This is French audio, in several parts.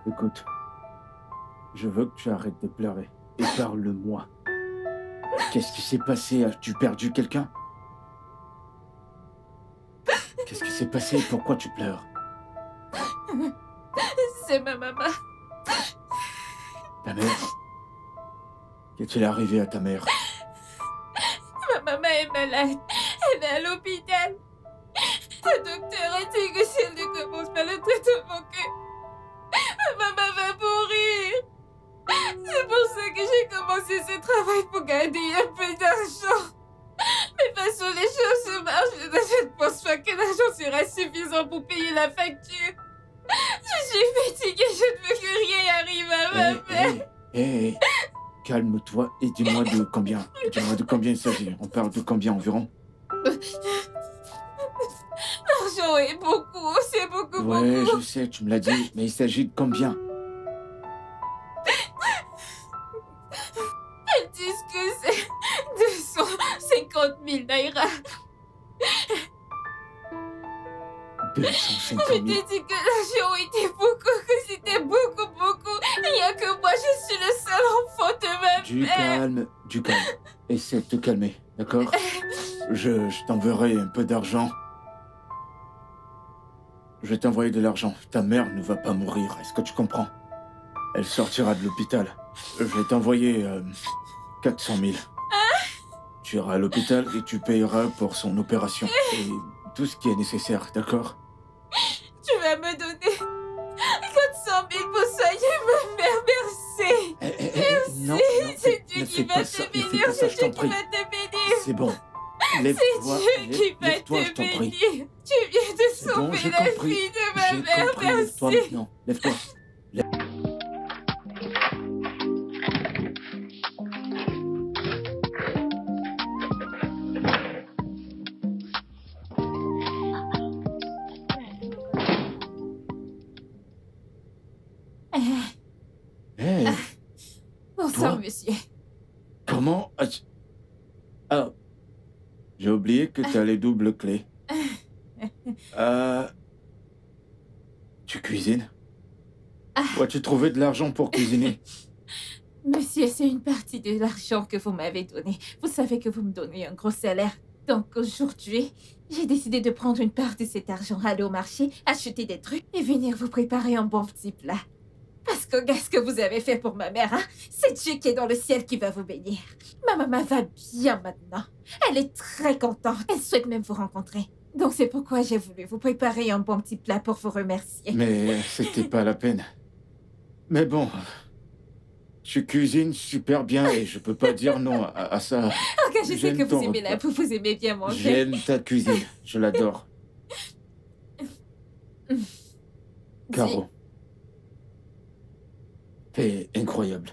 Écoute, je veux que tu arrêtes de pleurer. Et parle-moi. Qu'est-ce qui s'est passé? As-tu perdu quelqu'un? Qu'est-ce qui s'est passé? Pourquoi tu pleures? C'est ma maman. Ta mère? Qu'est-il arrivé à ta mère? Ma maman est malade. Elle est à l'hôpital. Le docteur a dit que si elle ne commence pas le traitement, que ma maman va mourir. C'est pour ça que j'ai commencé ce travail pour gagner un peu d'argent. Mais façon les choses se marchent, je ne pense pas que l'argent sera suffisant pour payer la facture. Je suis fatiguée, je ne veux que rien arrive à ma mère. Hé, calme-toi et dis-moi de combien. Dis-moi de combien il s'agit. On parle de combien environ? L'argent est beaucoup, c'est beaucoup, Ouais, beaucoup. je sais, tu me l'as dit, mais il s'agit de combien? Elles disent que c'est 250 000 naira. 250 Je 000. t'ai dit que l'argent était beaucoup, que c'était beaucoup, beaucoup. Il n'y a que moi, je suis le seul enfant de ma Du mère. calme, du calme. Essaie de te calmer, d'accord? Je t'enverrai un peu d'argent. Je vais t'envoyer de l'argent. Ta mère ne va pas mourir, est-ce que tu comprends? Elle sortira de l'hôpital. Je vais t'envoyer 400 000. Tu iras à l'hôpital et tu payeras pour son opération. Et tout ce qui est nécessaire, d'accord? Tu vas me donner 400 000 pour soigner ma mère, merci. Non, non, C'est Dieu ne qui fais va pas te ça, ne fais bénir, pas ça, c'est je Dieu t'en qui prie. va te bénir. C'est bon. C'est Lève-toi, Dieu qui va lève-toi, je te t'en prie. bénir. Tu viens de C'est bon, sauver j'ai la compris. vie de ma J'ai mère, compris, lève-toi merci. maintenant. Lève-toi. Hé, Bonsoir, toi, monsieur. comment as-tu... Ah, j'ai oublié que t'as les doubles clés. Tu cuisines? Où as-tu trouvé de l'argent pour cuisiner? Monsieur, c'est une partie de l'argent que vous m'avez donné. Vous savez que vous me donnez un gros salaire. Donc aujourd'hui, j'ai décidé de prendre une part de cet argent, aller au marché, acheter des trucs et venir vous préparer un bon petit plat. Parce que qu'est-ce que vous avez fait pour ma mère, hein? C'est Dieu qui est dans le ciel qui va vous bénir. Ma maman va bien maintenant. Elle est très contente. Elle souhaite même vous rencontrer. Donc c'est pourquoi j'ai voulu vous préparer un bon petit plat pour vous remercier. Mais c'était pas la peine. Mais bon, tu cuisines super bien et je peux pas dire non à ça. Ok, je sais J'aime que vous ton aimez repas. vous aimez bien manger. J'aime ta cuisine, je l'adore. Caro, t'es incroyable.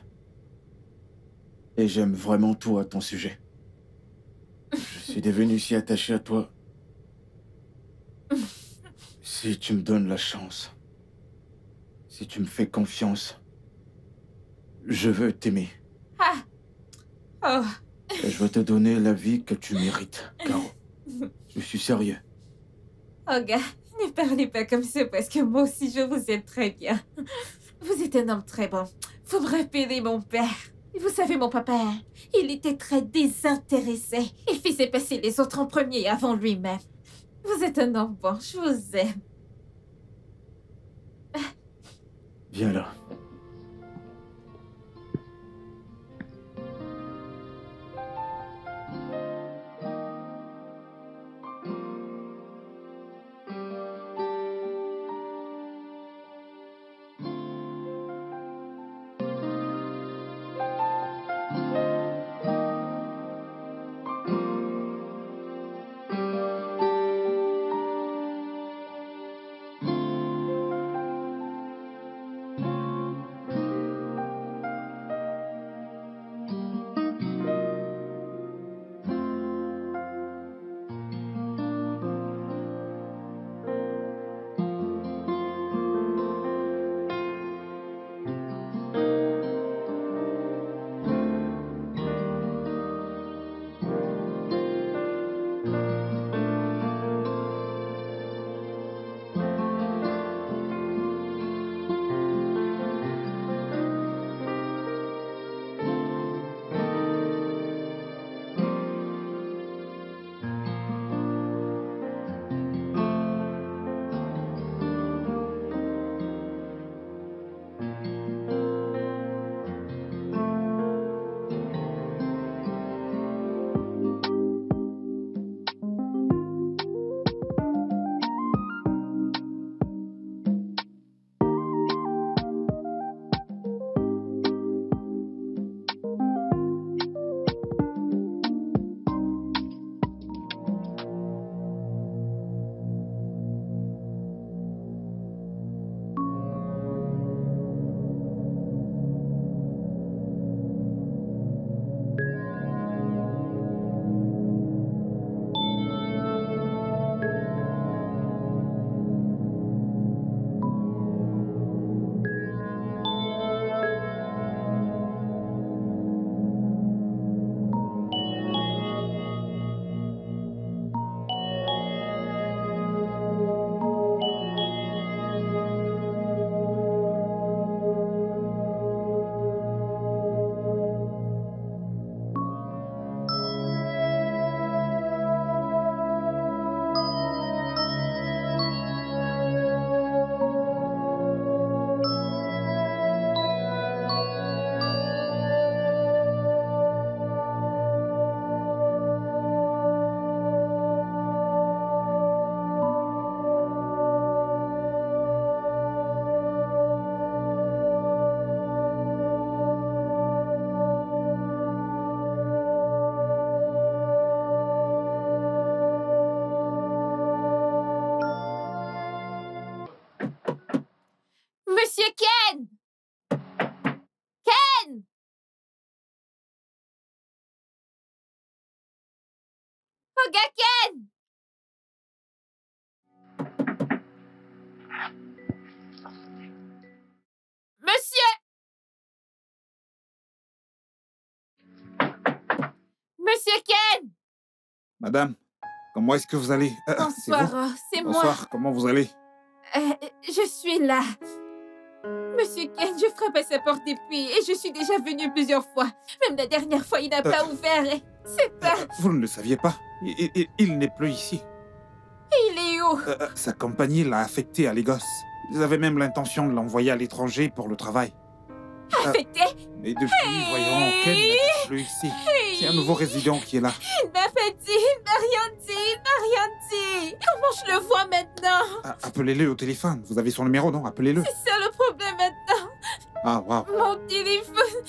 Et j'aime vraiment tout à ton sujet. Je suis devenu si attaché à toi. Si tu me donnes la chance, si tu me fais confiance, je veux t'aimer. Ah! Oh! Et je veux te donner la vie que tu mérites, Caro. Je suis sérieux. Oh, gars, ne parlez pas comme ça parce que moi aussi je vous aime très bien. Vous êtes un homme très bon. Vous me rappelez mon père. Et vous savez, mon papa, hein, il était très désintéressé. Il faisait passer les autres en premier avant lui-même. Vous êtes un homme bon, je vous aime. Viens là. Monsieur Ken! Ken! Oga Ken! Monsieur! Monsieur Ken! Madame, comment est-ce que vous allez? C'est Bonsoir, vous? c'est moi. Bonsoir, comment vous allez? Je suis là. Monsieur Ken, je frappe à sa porte depuis et je suis déjà venue plusieurs fois. Même la dernière fois, il n'a pas ouvert et c'est pas... Vous ne le saviez pas? Il n'est plus ici. Il est où? Sa compagnie l'a affecté à Lagos. Ils avaient même l'intention de l'envoyer à l'étranger pour le travail. Affecté? Mais depuis, voyons, Ken n'est plus ici. C'est un nouveau résident qui est là. Il m'a pas dit, il m'a rien dit, il m'a rien dit. Comment je le vois maintenant? Appelez-le au téléphone. Vous avez son numéro, non? Appelez-le. C'est ça le problème maintenant. Ah, waouh. Mon téléphone,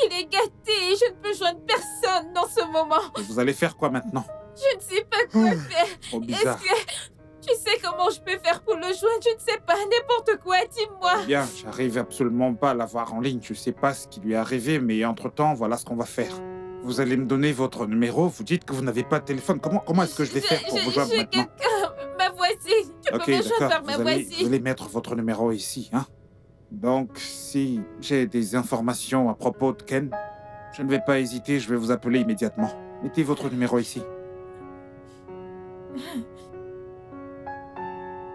il est gâté et je ne peux joindre personne dans ce moment. Et vous allez faire quoi maintenant? Je ne sais pas quoi faire. Trop bizarre. Est-ce que tu sais comment je peux faire pour le joindre? Je ne sais pas, n'importe quoi, dis-moi. Bien, j'arrive absolument pas à l'avoir en ligne. Je sais pas ce qui lui est arrivé, mais entre-temps, voilà ce qu'on va faire. Vous allez me donner votre numéro, vous dites que vous n'avez pas de téléphone. Comment est-ce que je vais faire pour vous joindre maintenant? Ma voisine. Tu peux me joindre par ma vous voisine. allez mettre votre numéro ici, hein? Donc, si j'ai des informations à propos de Ken, je ne vais pas hésiter, je vais vous appeler immédiatement. Mettez votre numéro ici.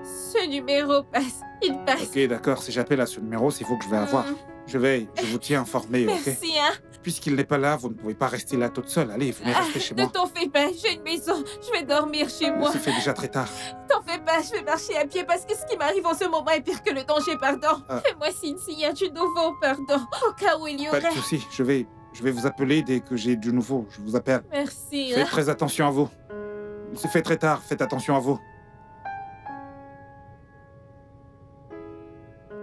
Ce numéro passe. Il passe. Ok, d'accord, si j'appelle à ce numéro, c'est vous que je vais avoir. Je vous tiens informé, ok? Merci, hein. Puisqu'il n'est pas là, vous ne pouvez pas rester là toute seule. Allez, venez rester chez Ne moi. t'en fais pas, j'ai une maison. Je vais dormir chez Mais moi. ça fait déjà très tard. T'en fais pas, je vais marcher à pied parce que ce qui m'arrive en ce moment est pire que le danger, pardon. Fais-moi signe s'il y a du nouveau, pardon. Au cas où il y Pas aurait. de souci, je vais vous appeler dès que j'ai du nouveau. Je vous appelle. Merci. Faites très attention à vous. Il se fait très tard, faites attention à vous.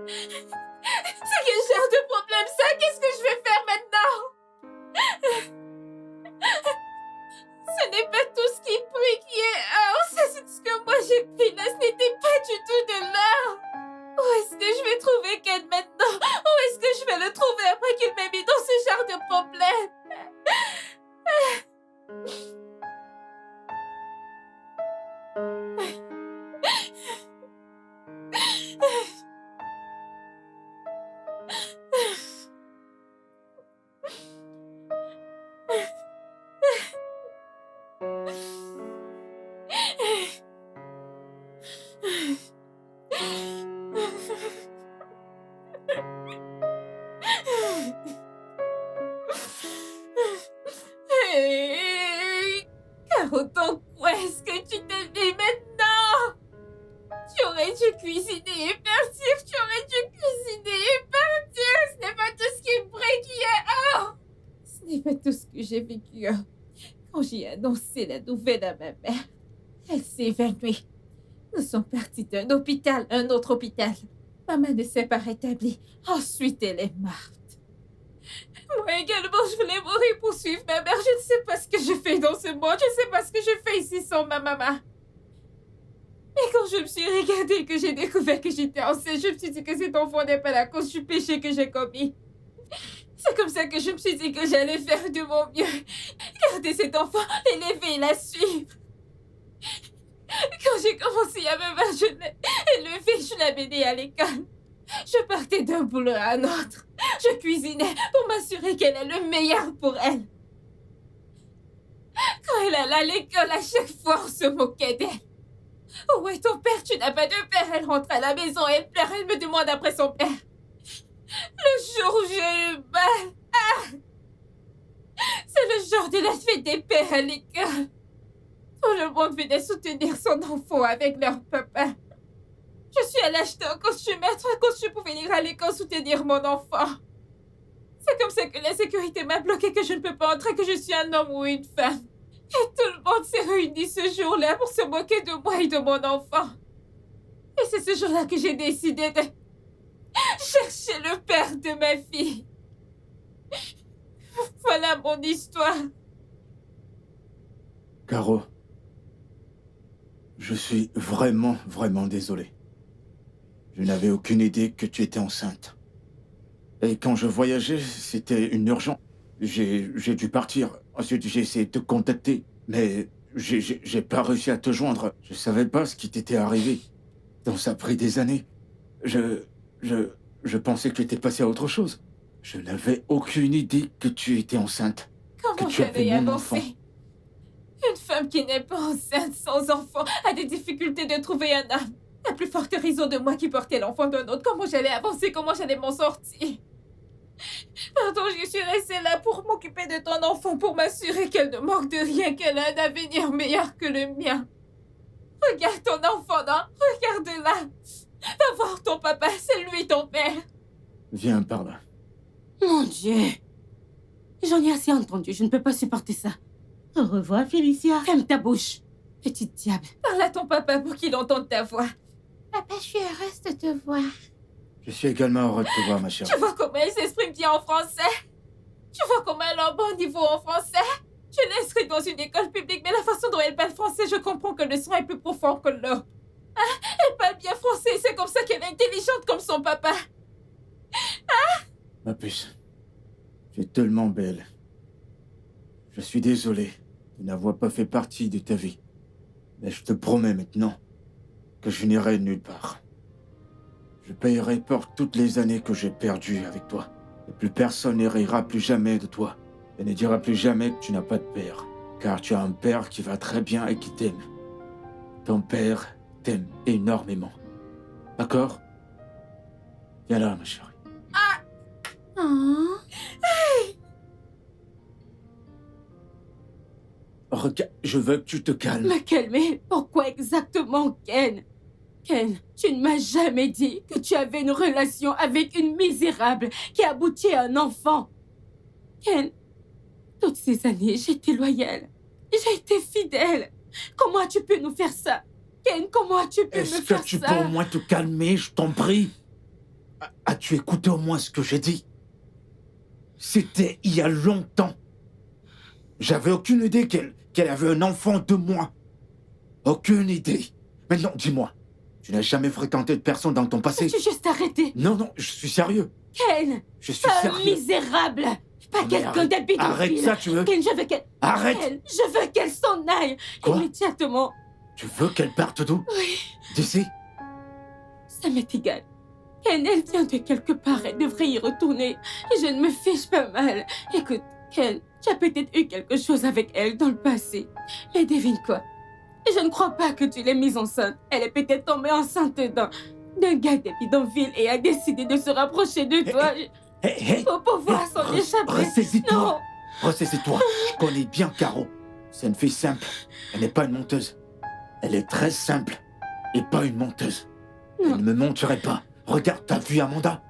C'est quel genre de problème ça? Qu'est-ce que je vais faire maintenant? Ce n'est pas tout ce qui brille qui est or. Ça, c'est ce que moi j'ai pris là. Ce n'était pas du tout de l'or. Où est-ce que je vais trouver Ken maintenant? Où est-ce que je vais le trouver après qu'il m'ait mis dans ce genre de problème? Caro, donc où est-ce que tu te mets maintenant? Tu aurais dû cuisiner et partir. Tu aurais dû cuisiner et partir. Ce n'est pas tout ce qui brille qui est or. Ce n'est pas tout ce que j'ai vécu. Quand j'ai annoncé la nouvelle à ma mère, elle s'est évanouie. Nous sommes partis d'un hôpital à un autre hôpital. Maman ne s'est pas rétablie. Ensuite, elle est morte. Moi également, je voulais mourir pour suivre ma mère. Je ne sais pas ce que je fais dans ce monde. Je ne sais pas ce que je fais ici sans ma maman. Et quand je me suis regardée et que j'ai découvert que j'étais enceinte, je me suis dit que cet enfant n'est pas la cause du péché que j'ai commis. C'est comme ça que je me suis dit que j'allais faire de mon mieux. Garder cet enfant, l'élever et la suivre. Quand j'ai commencé à me voir, je l'ai élevée, je l'ai aidée à l'école. Je partais d'un boulot à un autre. Je cuisinais pour m'assurer qu'elle ait le meilleur pour elle. Quand elle allait à l'école, à chaque fois, on se moquait d'elle. Où est ton père? Tu n'as pas de père. Elle rentre à la maison et elle pleure. Elle me demande après son père. Le jour où j'ai eu mal. C'est le jour de la fête des pères à l'école. Tout le monde venait soutenir son enfant avec leur papa. Je suis allée acheter un costume, mettre un costume pour venir à l'école soutenir mon enfant. C'est comme ça que la sécurité m'a bloqué, que je ne peux pas entrer, que je suis un homme ou une femme. Et tout le monde s'est réuni ce jour-là pour se moquer de moi et de mon enfant. Et c'est ce jour-là que j'ai décidé de chercher le père de ma fille. Voilà mon histoire. Caro, je suis vraiment désolé. Je n'avais aucune idée que tu étais enceinte. Et quand je voyageais, c'était une urgence. J'ai dû partir. Ensuite, j'ai essayé de te contacter, mais j'ai pas réussi à te joindre. Je savais pas ce qui t'était arrivé. Donc ça a pris des années. Je pensais que tu étais passé à autre chose. Je n'avais aucune idée que tu étais enceinte. Comment Que tu avais j'allais mon avancer? enfant. Une femme qui n'est pas enceinte, sans enfant, a des difficultés de trouver un homme. À plus forte raison de moi qui portais l'enfant d'un autre. Comment j'allais avancer? Comment j'allais m'en sortir? Pardon, je suis restée là pour m'occuper de ton enfant, pour m'assurer qu'elle ne manque de rien, qu'elle a un avenir meilleur que le mien. Regarde ton enfant, non? Regarde-la. Va voir ton papa, c'est lui ton père. Viens par là. Mon Dieu. J'en ai assez entendu, je ne peux pas supporter ça. Au revoir, Félicia. Ferme ta bouche, petite diable. Parle à ton papa pour qu'il entende ta voix. Papa, je suis heureuse de te voir. Je suis également heureux de te voir, ma chérie. Tu vois comment elle s'exprime bien en français? Tu vois comment elle a un bon niveau en français? Je l'ai inscrite dans une école publique, mais la façon dont elle parle français, je comprends que le son est plus profond que l'eau. Ah, elle parle bien français, c'est comme ça qu'elle est intelligente comme son papa. Ma puce, tu es tellement belle. Je suis désolé de n'avoir pas fait partie de ta vie. Mais je te promets maintenant que je n'irai nulle part. Je payerai pour toutes les années que j'ai perdues avec toi. Et plus personne ne rira plus jamais de toi. Et ne dira plus jamais que tu n'as pas de père. Car tu as un père qui va très bien et qui t'aime. Ton père t'aime énormément. D'accord? Viens là, ma chérie. Oh. Regarde, je veux que tu te calmes. Me calmer? Pourquoi exactement, Ken? Ken, tu ne m'as jamais dit que tu avais une relation avec une misérable qui aboutit à un enfant. Ken, toutes ces années, j'étais loyale. J'ai été fidèle. Comment as-tu pu nous faire ça? Ken, comment as-tu pu me Est-ce faire que tu ça? peux au moins te calmer, je t'en prie? As-tu écouté au moins ce que j'ai dit? C'était il y a longtemps. J'avais aucune idée qu'elle avait un enfant de moi. Aucune idée. Maintenant, dis-moi, tu n'as jamais fréquenté de personne dans ton passé? Peux-tu juste arrêter? Non, je suis sérieux. Ken, Je suis un sérieux. misérable. Pas Mais quelqu'un arrête- d'habitude. Arrête ça, tu veux? Ken, je veux qu'elle... Arrête! Ken, je veux qu'elle s'en aille. Quoi? Immédiatement. Tu veux qu'elle parte d'où? Oui, D'ici? ça m'est égal. Ken, elle vient de quelque part, elle devrait y retourner. Et je ne me fiche pas mal. Écoute, Ken, tu as peut-être eu quelque chose avec elle dans le passé. Mais devine quoi? Je ne crois pas que tu l'aies mise enceinte. Elle est peut-être tombée enceinte d'un gars des bidonvilles et a décidé de se rapprocher de toi Hé, pour pouvoir s'en échapper. ressaisis-toi. Non, Ressaisis-toi. Je connais bien Caro. C'est une fille simple. Elle n'est pas une menteuse. Elle est très simple et pas une menteuse. Non. Elle ne me mentirait pas. Regarde, t'as vu Amanda?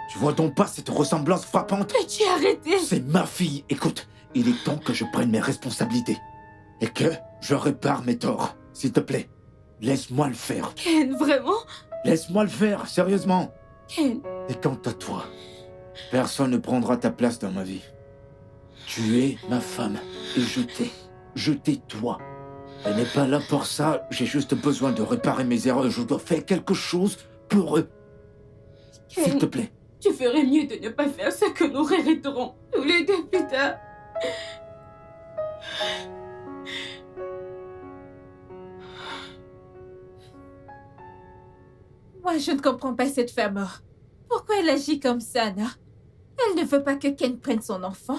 Tu vois donc pas cette ressemblance frappante? mais tu as arrêté. C'est ma fille. Écoute, il est temps que je prenne mes responsabilités. Et que je répare mes torts. S'il te plaît, laisse-moi le faire. Ken, vraiment? Laisse-moi le faire, sérieusement. Ken, Et quant à toi, personne ne prendra ta place dans ma vie. Tu es ma femme et je t'ai. Je t'ai toi. Elle n'est pas là pour ça. J'ai juste besoin de réparer mes erreurs et je dois faire quelque chose pour eux. S'il Ken, te plaît. tu ferais mieux de ne pas faire ce que nous regretterons tous les deux plus tard. Moi, je ne comprends pas cette femme. Pourquoi elle agit comme ça, non? Elle ne veut pas que Ken prenne son enfant.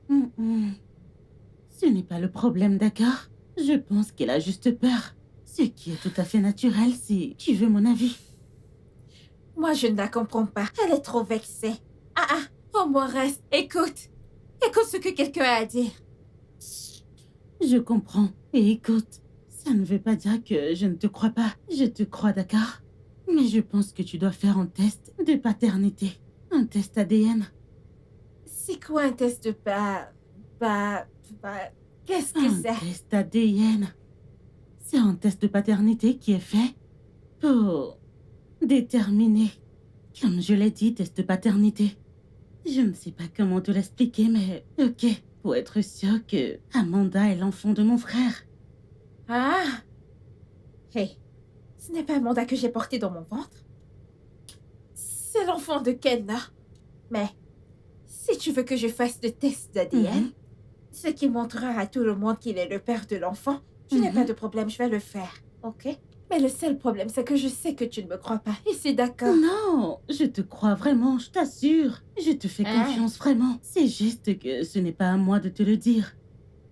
Ce n'est pas le problème, d'accord? Je pense qu'elle a juste peur. Ce qui est tout à fait naturel, si tu veux mon avis. Moi, je ne la comprends pas. Elle est trop vexée. Au moins reste. Écoute. Écoute ce que quelqu'un a à dire. Je comprends. Et écoute, ça ne veut pas dire que je ne te crois pas. Je te crois, d'accord? Mais je pense que tu dois faire un test de paternité. Un test ADN. C'est quoi un test de Qu'est-ce que Un c'est? test ADN. C'est un test de paternité qui est fait pour déterminer. Comme je l'ai dit, test de paternité. Je ne sais pas comment te l'expliquer, mais ok. Pour être sûr que Amanda est l'enfant de mon frère. Ah! Hey, Ce n'est pas Amanda que j'ai porté dans mon ventre. C'est l'enfant de Ken. Mais si tu veux que je fasse le test d'ADN, ce qui montrera à tout le monde qu'il est le père de l'enfant, je n'ai pas de problème, je vais le faire, ok? Mais le seul problème, c'est que je sais que tu ne me crois pas, et c'est d'accord. Non, je te crois vraiment, je t'assure. Je te fais confiance vraiment. C'est juste que ce n'est pas à moi de te le dire.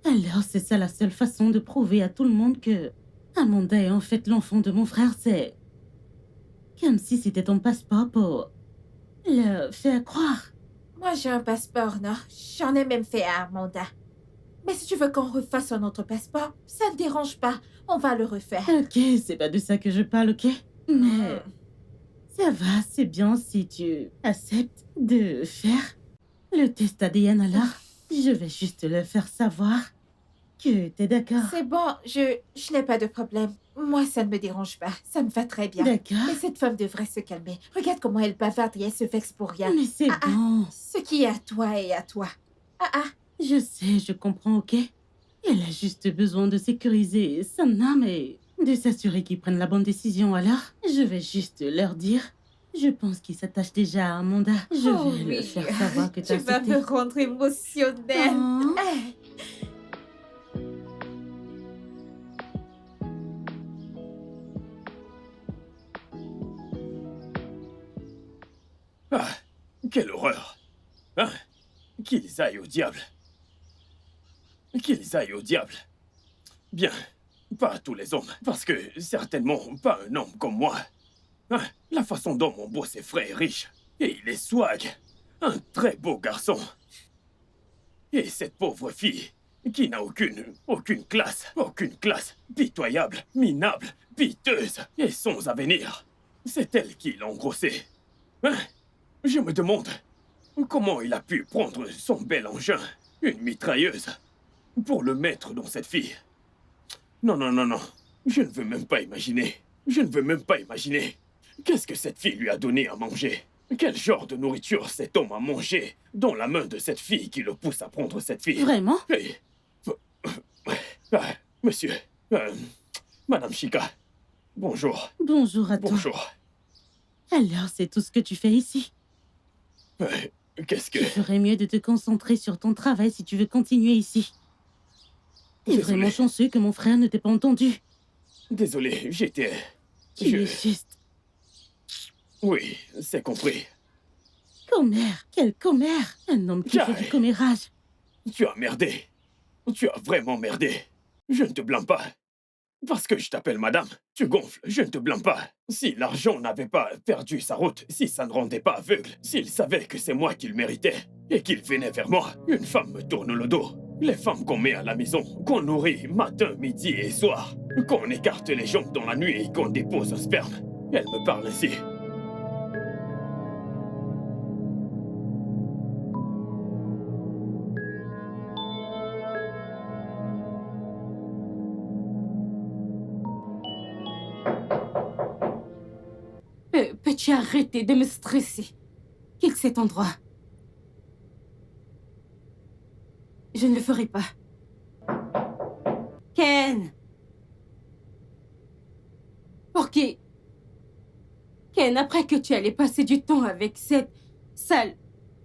Alors, c'est ça la seule façon de prouver à tout le monde que Amanda est en fait l'enfant de mon frère, c'est comme si c'était ton passeport pour le faire croire. Moi, j'ai un passeport, non? J'en ai même fait à Amanda. Mais si tu veux qu'on refasse un autre passeport, ça ne dérange pas. On va le refaire. Ok, c'est pas de ça que je parle, ok? Mais ça va, c'est bien si tu acceptes de faire le test ADN alors. Je vais juste le faire savoir que t'es d'accord. C'est bon, je n'ai pas de problème. Moi, ça ne me dérange pas. Ça me va très bien. D'accord. Mais cette femme devrait se calmer. Regarde comment elle bavarde et elle se vexe pour rien. Mais c'est bon. Ce qui est à toi est à toi. Je sais, je comprends, ok? Elle a juste besoin de sécuriser son âme et de s'assurer qu'ils prennent la bonne décision. Alors, je vais juste leur dire. Je pense qu'ils s'attachent déjà à Amanda. Je vais leur faire savoir que t'as Tu vas accepté. me rendre émotionnelle. Oh. Ah, quelle horreur! Hein? Qu'ils aillent au diable! Qu'ils aillent au diable! Bien, pas tous les hommes, parce que certainement pas un homme comme moi. Hein? La façon dont mon beau est frais et riche, et il est swag, un très beau garçon. Et cette pauvre fille, qui n'a aucune classe, pitoyable, minable, piteuse, et sans avenir. C'est elle qui l'a engrossé. Hein? Je me demande comment il a pu prendre son bel engin, une mitrailleuse, pour le mettre dans cette fille. Non, non, non, non. Je ne veux même pas imaginer. Je ne veux même pas imaginer. Qu'est-ce que cette fille lui a donné à manger? Quel genre de nourriture cet homme a mangé dans la main de cette fille qui le pousse à prendre cette fille? Vraiment? Hey. Monsieur, Madame Chica, bonjour. Bonjour à toi. Bonjour. Alors, c'est tout ce que tu fais ici. Qu'est-ce que... Tu ferais mieux de te concentrer sur ton travail si tu veux continuer ici. T'es Désolé. vraiment chanceux que mon frère ne t'ait pas entendu. Désolé, j'étais... Tu es juste Oui, c'est compris. commère. Quel commère? Un homme qui fait du commérage. Tu as merdé. Tu as vraiment merdé. Je ne te blâme pas. Parce que je t'appelle madame, tu gonfles, je ne te blâme pas. Si l'argent n'avait pas perdu sa route, si ça ne rendait pas aveugle, s'il savait que c'est moi qui le méritais, et qu'il venait vers moi, une femme me tourne le dos. Les femmes qu'on met à la maison, qu'on nourrit matin, midi et soir, qu'on écarte les jambes dans la nuit et qu'on dépose un sperme, elles me parlent ainsi. Peux-tu arrêter de me stresser? Quitte cet endroit. Je ne le ferai pas. Ken! Ok. Ken, après que tu allais passer du temps avec cette sale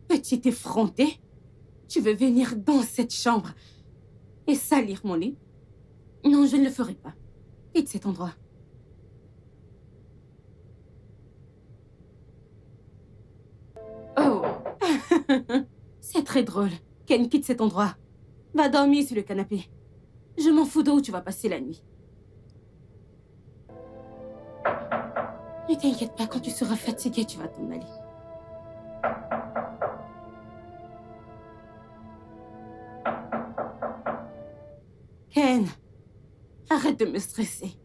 petite effrontée, tu veux venir dans cette chambre et salir mon lit? Non, je ne le ferai pas. Quitte cet endroit. Oh. C'est très drôle. Ken, quitte cet endroit. Va dormir sur le canapé. Je m'en fous d'où tu vas passer la nuit. Ne t'inquiète pas, quand tu seras fatigué, tu vas t'en aller. Ken, arrête de me stresser.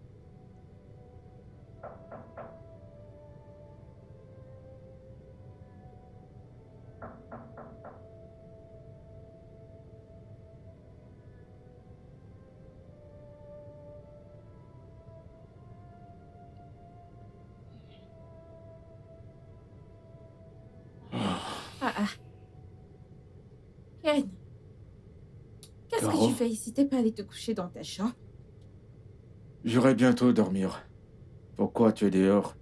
Ken, qu'est-ce que Caro? tu fais ici? T'es pas allé te coucher dans ta chambre? J'irai bientôt dormir. Pourquoi tu es dehors?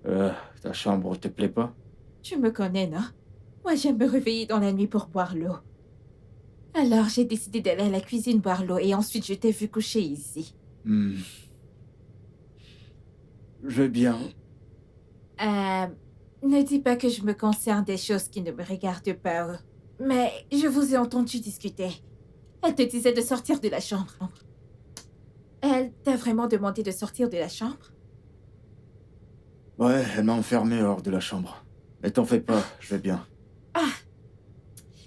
Ta chambre te plaît pas? Tu me connais, non? Moi, j'aime me réveiller dans la nuit pour boire l'eau. Alors, j'ai décidé d'aller à la cuisine boire l'eau et ensuite je t'ai vu coucher ici. Je vais bien. Ne dis pas que je me concerne des choses qui ne me regardent pas. Mais je vous ai entendu discuter. Elle te disait de sortir de la chambre. Elle t'a vraiment demandé de sortir de la chambre? Ouais, elle m'a enfermé hors de la chambre. Mais t'en fais pas, je vais bien. Ah,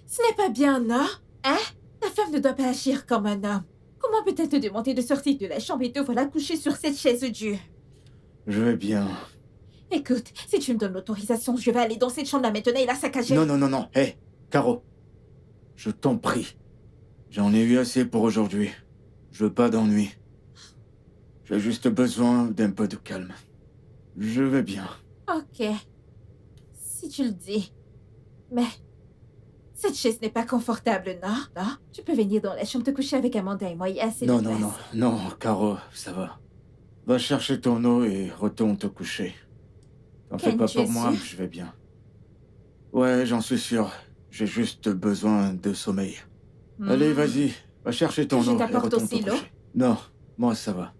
ce n'est pas bien, non? Hein? La femme ne doit pas agir comme un homme. Comment peut-elle te demander de sortir de la chambre et te voilà couché sur cette chaise dure? Je vais bien. Écoute, si tu me donnes l'autorisation, je vais aller dans cette chambre là maintenant et la saccager. Non. Hé, Caro. Je t'en prie. J'en ai eu assez pour aujourd'hui. Je veux pas d'ennui. J'ai juste besoin d'un peu de calme. Je vais bien. Ok. Si tu le dis. Mais... cette chaise n'est pas confortable, non? Non? Tu peux venir dans la chambre te coucher avec Amanda et moi, il y a assez de place. Non, Caro, ça va. Va chercher ton eau et retourne te coucher. T'en fais Ken, pas tu pour es moi, sûr? je vais bien. Ouais, j'en suis sûr. J'ai juste besoin de sommeil. Allez, vas-y. Va chercher ton Que je eau et t'apporte retourne te aussi l'eau? coucher. Non, moi ça va.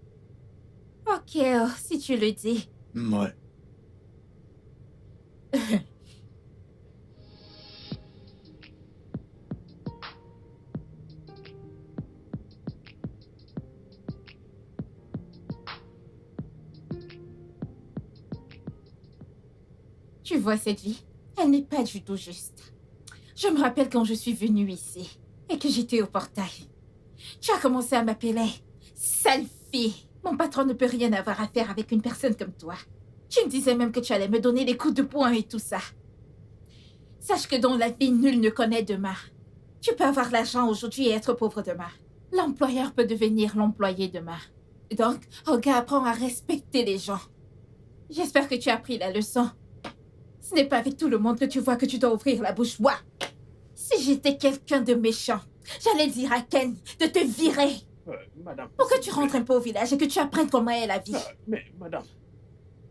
Ok, si tu le dis. Ouais. Tu vois cette vie? Elle n'est pas du tout juste. Je me rappelle quand je suis venue ici et que j'étais au portail. Tu as commencé à m'appeler sale fille. Mon patron ne peut rien avoir à faire avec une personne comme toi. Tu me disais même que tu allais me donner des coups de poing et tout ça. Sache que dans la vie, nul ne connaît demain. Tu peux avoir l'argent aujourd'hui et être pauvre demain. L'employeur peut devenir l'employé demain. Donc, Olga apprend à respecter les gens. J'espère que tu as appris la leçon. Ce n'est pas avec tout le monde que tu vois que tu dois ouvrir la bouche. Moi, si j'étais quelqu'un de méchant, j'allais dire à Ken de te virer. Madame... Pour que tu rentres un peu au village et que tu apprennes comment est la vie. Mais, madame,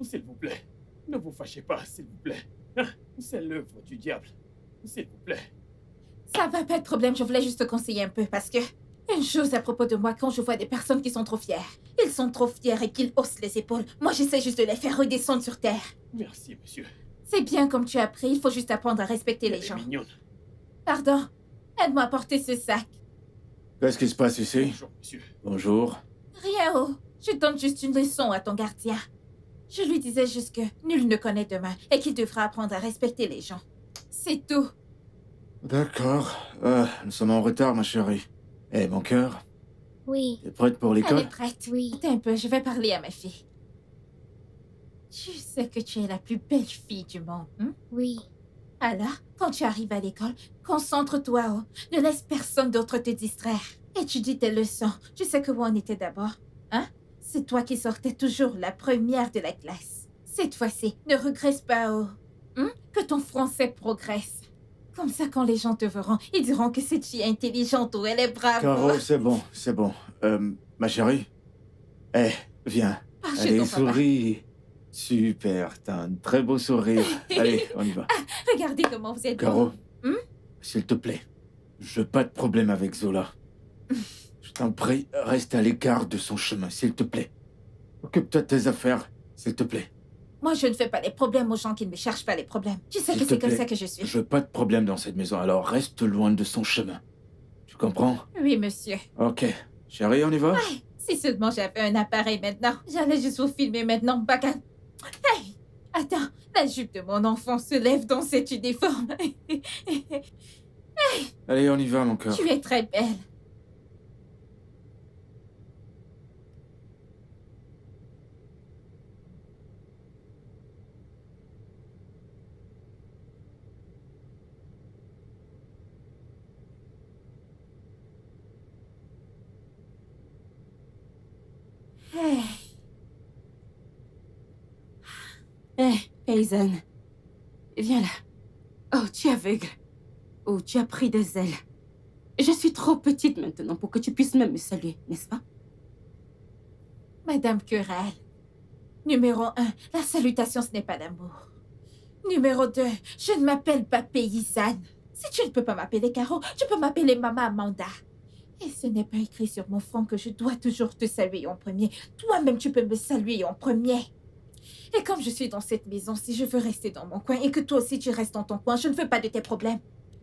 s'il vous plaît, ne vous fâchez pas, s'il vous plaît. Hein? C'est l'œuvre du diable. S'il vous plaît. Ça va pas de problème, je voulais juste te conseiller un peu parce que... une chose à propos de moi, quand je vois des personnes qui sont trop fières. Ils sont trop fiers et qu'ils haussent les épaules. Moi, j'essaie juste de les faire redescendre sur terre. Merci, monsieur. C'est bien comme tu as appris, il faut juste apprendre à respecter les Elle est gens. mignonne. Pardon, aide-moi à porter ce sac. Qu'est-ce qui se passe ici? Bonjour, monsieur. Bonjour. Rien, oh. Je donne juste une leçon à ton gardien. Je lui disais juste que nul ne connaît demain et qu'il devra apprendre à respecter les gens. C'est tout. D'accord. Nous sommes en retard, ma chérie. Eh, mon cœur, Oui, t'es prête pour Elle l'école? est prête. oui. Attends un peu, je vais parler à ma fille. Tu sais que tu es la plus belle fille du monde, hein? Oui, Alors, quand tu arrives à l'école, concentre-toi, oh. Ne laisse personne d'autre te distraire. Étudie tes leçons. Tu sais que où on était d'abord, hein? C'est toi qui sortais toujours la première de la classe. Cette fois-ci, ne regresse pas, oh. Hein? Que ton français progresse. Comme ça, quand les gens te verront, ils diront que cette fille est intelligente ou elle est brave. Caro, c'est bon. Ma chérie? Eh, viens. Ah, chez Allez, ton papa. souris. Super, t'as un très beau sourire. Allez, on y va. Regardez comment vous êtes Caro, beau. s'il te plaît, je veux pas de problème avec Zola. Je t'en prie, reste à l'écart de son chemin, s'il te plaît. Occupe-toi de tes affaires, s'il te plaît. Moi, je ne fais pas les problèmes aux gens qui ne me cherchent pas les problèmes. Tu sais S'il que te c'est comme plaît, ça que je suis. Je veux pas de problème dans cette maison, alors reste loin de son chemin. Tu comprends? Oui, monsieur. Ok. Chérie, on y va? Si seulement j'avais un appareil maintenant. J'allais juste vous filmer maintenant, bacane. Hey! Attends, la jupe de mon enfant se lève dans cet uniforme. Allez, on y va, mon cœur. Tu es très belle. Hey. Hé, paysanne. Viens là. Oh, tu es aveugle. Oh, tu as pris des ailes. Je suis trop petite maintenant pour que tu puisses même me saluer, n'est-ce pas? Madame Querelle, Numéro 1, la salutation, ce n'est pas l'amour. Numéro 2, je ne m'appelle pas paysanne. Si tu ne peux pas m'appeler Caro, tu peux m'appeler Maman Amanda. Et ce n'est pas écrit sur mon front que je dois toujours te saluer en premier. Toi-même, tu peux me saluer en premier. Et comme je suis dans cette maison, si je veux rester dans mon coin et que toi aussi tu restes dans ton coin, je ne veux pas de tes problèmes.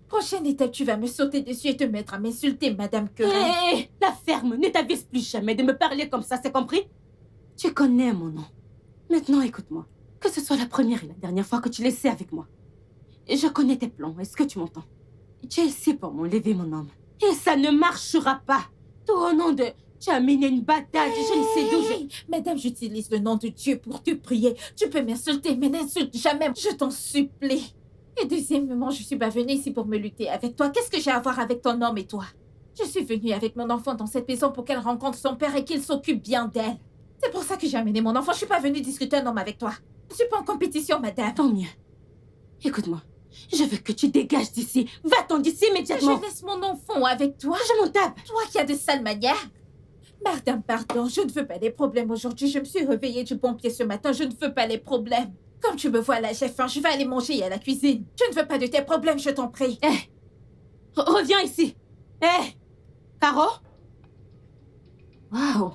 Prochaine étape, tu vas me sauter dessus et te mettre à m'insulter, Madame Querelle. Hé, la ferme, ne t'avise plus jamais de me parler comme ça, c'est compris? Tu connais mon nom. Maintenant, écoute-moi. Que ce soit la première et la dernière fois que tu laissais avec moi. Je connais tes plans, est-ce que tu m'entends? Tu es ici pour m'enlever mon homme. Et ça ne marchera pas. Tout au nom de... Tu as mené une bataille, je ne sais d'où je... Madame, j'utilise le nom de Dieu pour te prier. Tu peux m'insulter, mais n'insulte jamais. Je t'en supplie. Et deuxièmement, je suis pas venue ici pour me lutter avec toi. Qu'est-ce que j'ai à voir avec ton homme et toi? Je suis venue avec mon enfant dans cette maison pour qu'elle rencontre son père et qu'il s'occupe bien d'elle. C'est pour ça que j'ai amené mon enfant. Je suis pas venue discuter un homme avec toi. Je suis pas en compétition, madame. Tant mieux. Écoute-moi. Je veux que tu dégages d'ici. Va-t'en d'ici immédiatement. Je laisse mon enfant avec toi. Je m'en tape. Toi qui as de sales manières. Madame, pardon, je ne veux pas les problèmes aujourd'hui. Je me suis réveillée du bon pied ce matin. Je ne veux pas les problèmes. Comme tu me vois là, j'ai faim. Je vais aller manger à la cuisine. Je ne veux pas de tes problèmes, je t'en prie. Hé, reviens ici. Hé, Caro? Waouh.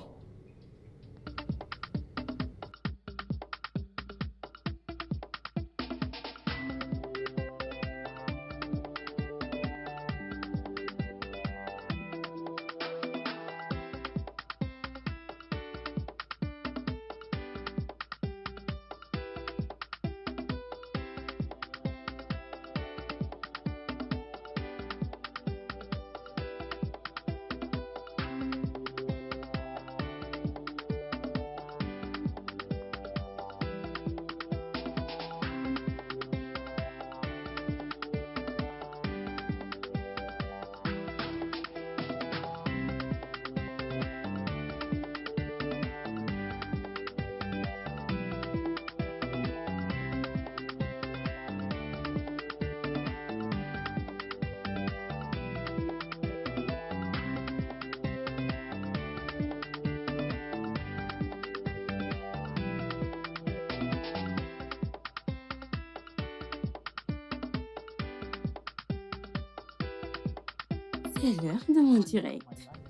C'est l'heure de mon direct.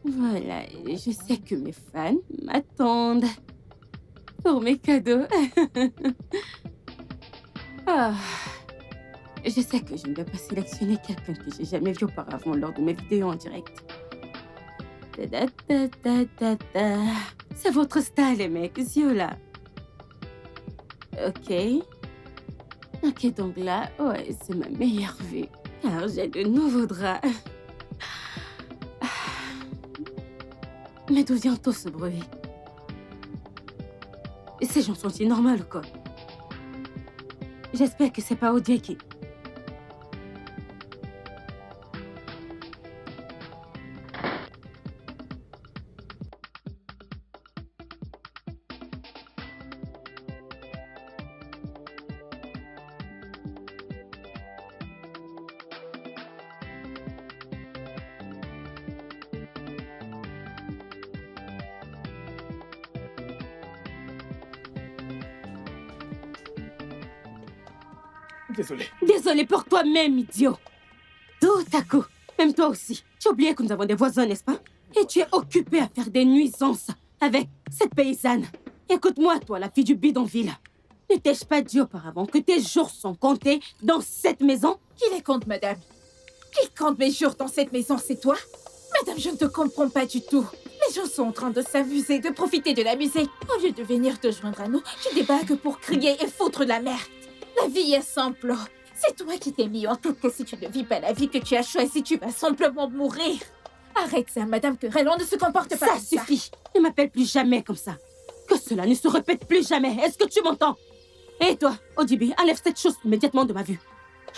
Voilà, je sais que mes fans m'attendent pour mes cadeaux. Ah, je sais que je ne dois pas sélectionner quelqu'un que j'ai jamais vu auparavant lors de mes vidéos en direct. Ta-da-ta-ta-ta-ta. C'est votre style, les mecs, yeux là. Ok. Ok, donc là, ouais, c'est ma meilleure vue. Car j'ai de nouveaux draps. Mais d'où vient tout ce bruit? Ces gens sont-ils normaux ou quoi? J'espère que c'est pas Odieki. Désolé. Désolé pour toi-même, idiot. Tout à coup, même toi aussi. Tu as oublié que nous avons des voisins, n'est-ce pas? Et tu es occupé à faire des nuisances avec cette paysanne. Écoute-moi, toi, la fille du bidonville. Ne t'ai-je pas dit auparavant que tes jours sont comptés dans cette maison? Qui les compte, madame? Qui compte mes jours dans cette maison, c'est toi? Madame, je ne te comprends pas du tout. Les gens sont en train de s'amuser, de profiter de la musique. Au lieu de venir te joindre à nous, tu débarques pour crier et foutre de la merde. La vie est simple. C'est toi qui t'es mis en tête que si tu ne vis pas la vie que tu as choisie, tu vas simplement mourir. Arrête ça, Madame Querelle, on ne se comporte pas Ça comme ça. suffit. Ne m'appelle plus jamais comme ça. Que cela ne se répète plus jamais. Est-ce que tu m'entends? Et toi, Odibi, enlève cette chose immédiatement de ma vue.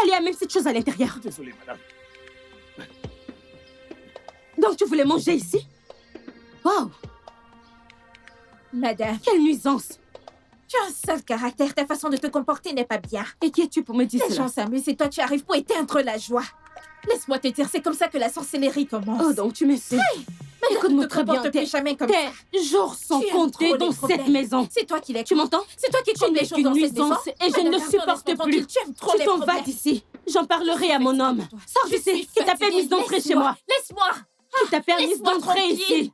Allez, amène cette chose à l'intérieur. Désolé, madame. Donc tu voulais manger ici? Waouh! Madame, Quelle nuisance! tu as un sale caractère, ta façon de te comporter n'est pas bien. Et qui es-tu pour me dire Les cela? gens s'amusent et toi tu arrives pour éteindre la joie. Laisse-moi te dire, c'est comme ça que la sorcellerie commence. Oh, donc tu me sais. Écoute-moi très bien, plus jamais comme ça. tes jours sont Tu aimes comptés trop dans les cette problèmes. maison. C'est toi qui les Tu m'entends? C'est toi qui Tu comptes n'es les choses qu'une dans cette maison. nuisance et je Madame ne Gardner, supporte laisse-moi plus. tranquille, tu aimes trop Tu les t'en vas problèmes. d'ici. J'en parlerai à mon homme. Sors Je d'ici. suis Qui t'a fatiguée. permis d'entrer chez Laisse-moi. moi? Laisse-moi. Qui t'a permis Laisse-moi d'entrer tranquille. ici?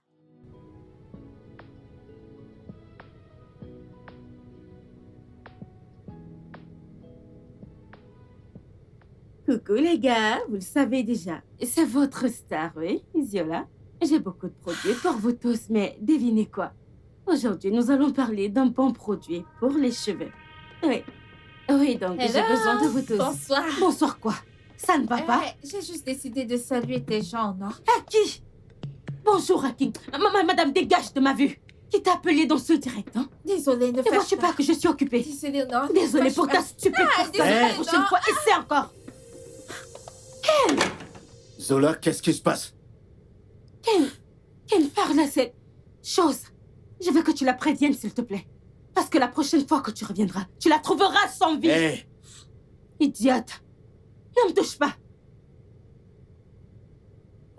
Coucou les gars, vous le savez déjà. C'est votre star, oui, Ziola. J'ai beaucoup de produits pour vous tous, mais devinez quoi? Aujourd'hui, nous allons parler d'un bon produit pour les cheveux. Oui. Oui, donc j'ai Hello. besoin de vous tous. Bonsoir. Bonsoir quoi? Ça ne va pas? J'ai juste décidé de saluer tes gens, non? À qui? Bonjour à qui? Madame, dégage de ma vue. Qui t'a appelé dans ce direct, hein? Désolée, ne Ne fâche vois-tu pas que je suis occupée? Désolée, non. ne Désolée fâche pour pas. ta stupide personne. désolée, La prochaine non. fois, essaie encore. Zola, qu'est-ce qui se passe? Ken, parle à cette chose. Je veux que tu la préviennes, s'il te plaît. Parce que la prochaine fois que tu reviendras, tu la trouveras sans vie. Hé, Idiote. Ne me touche pas.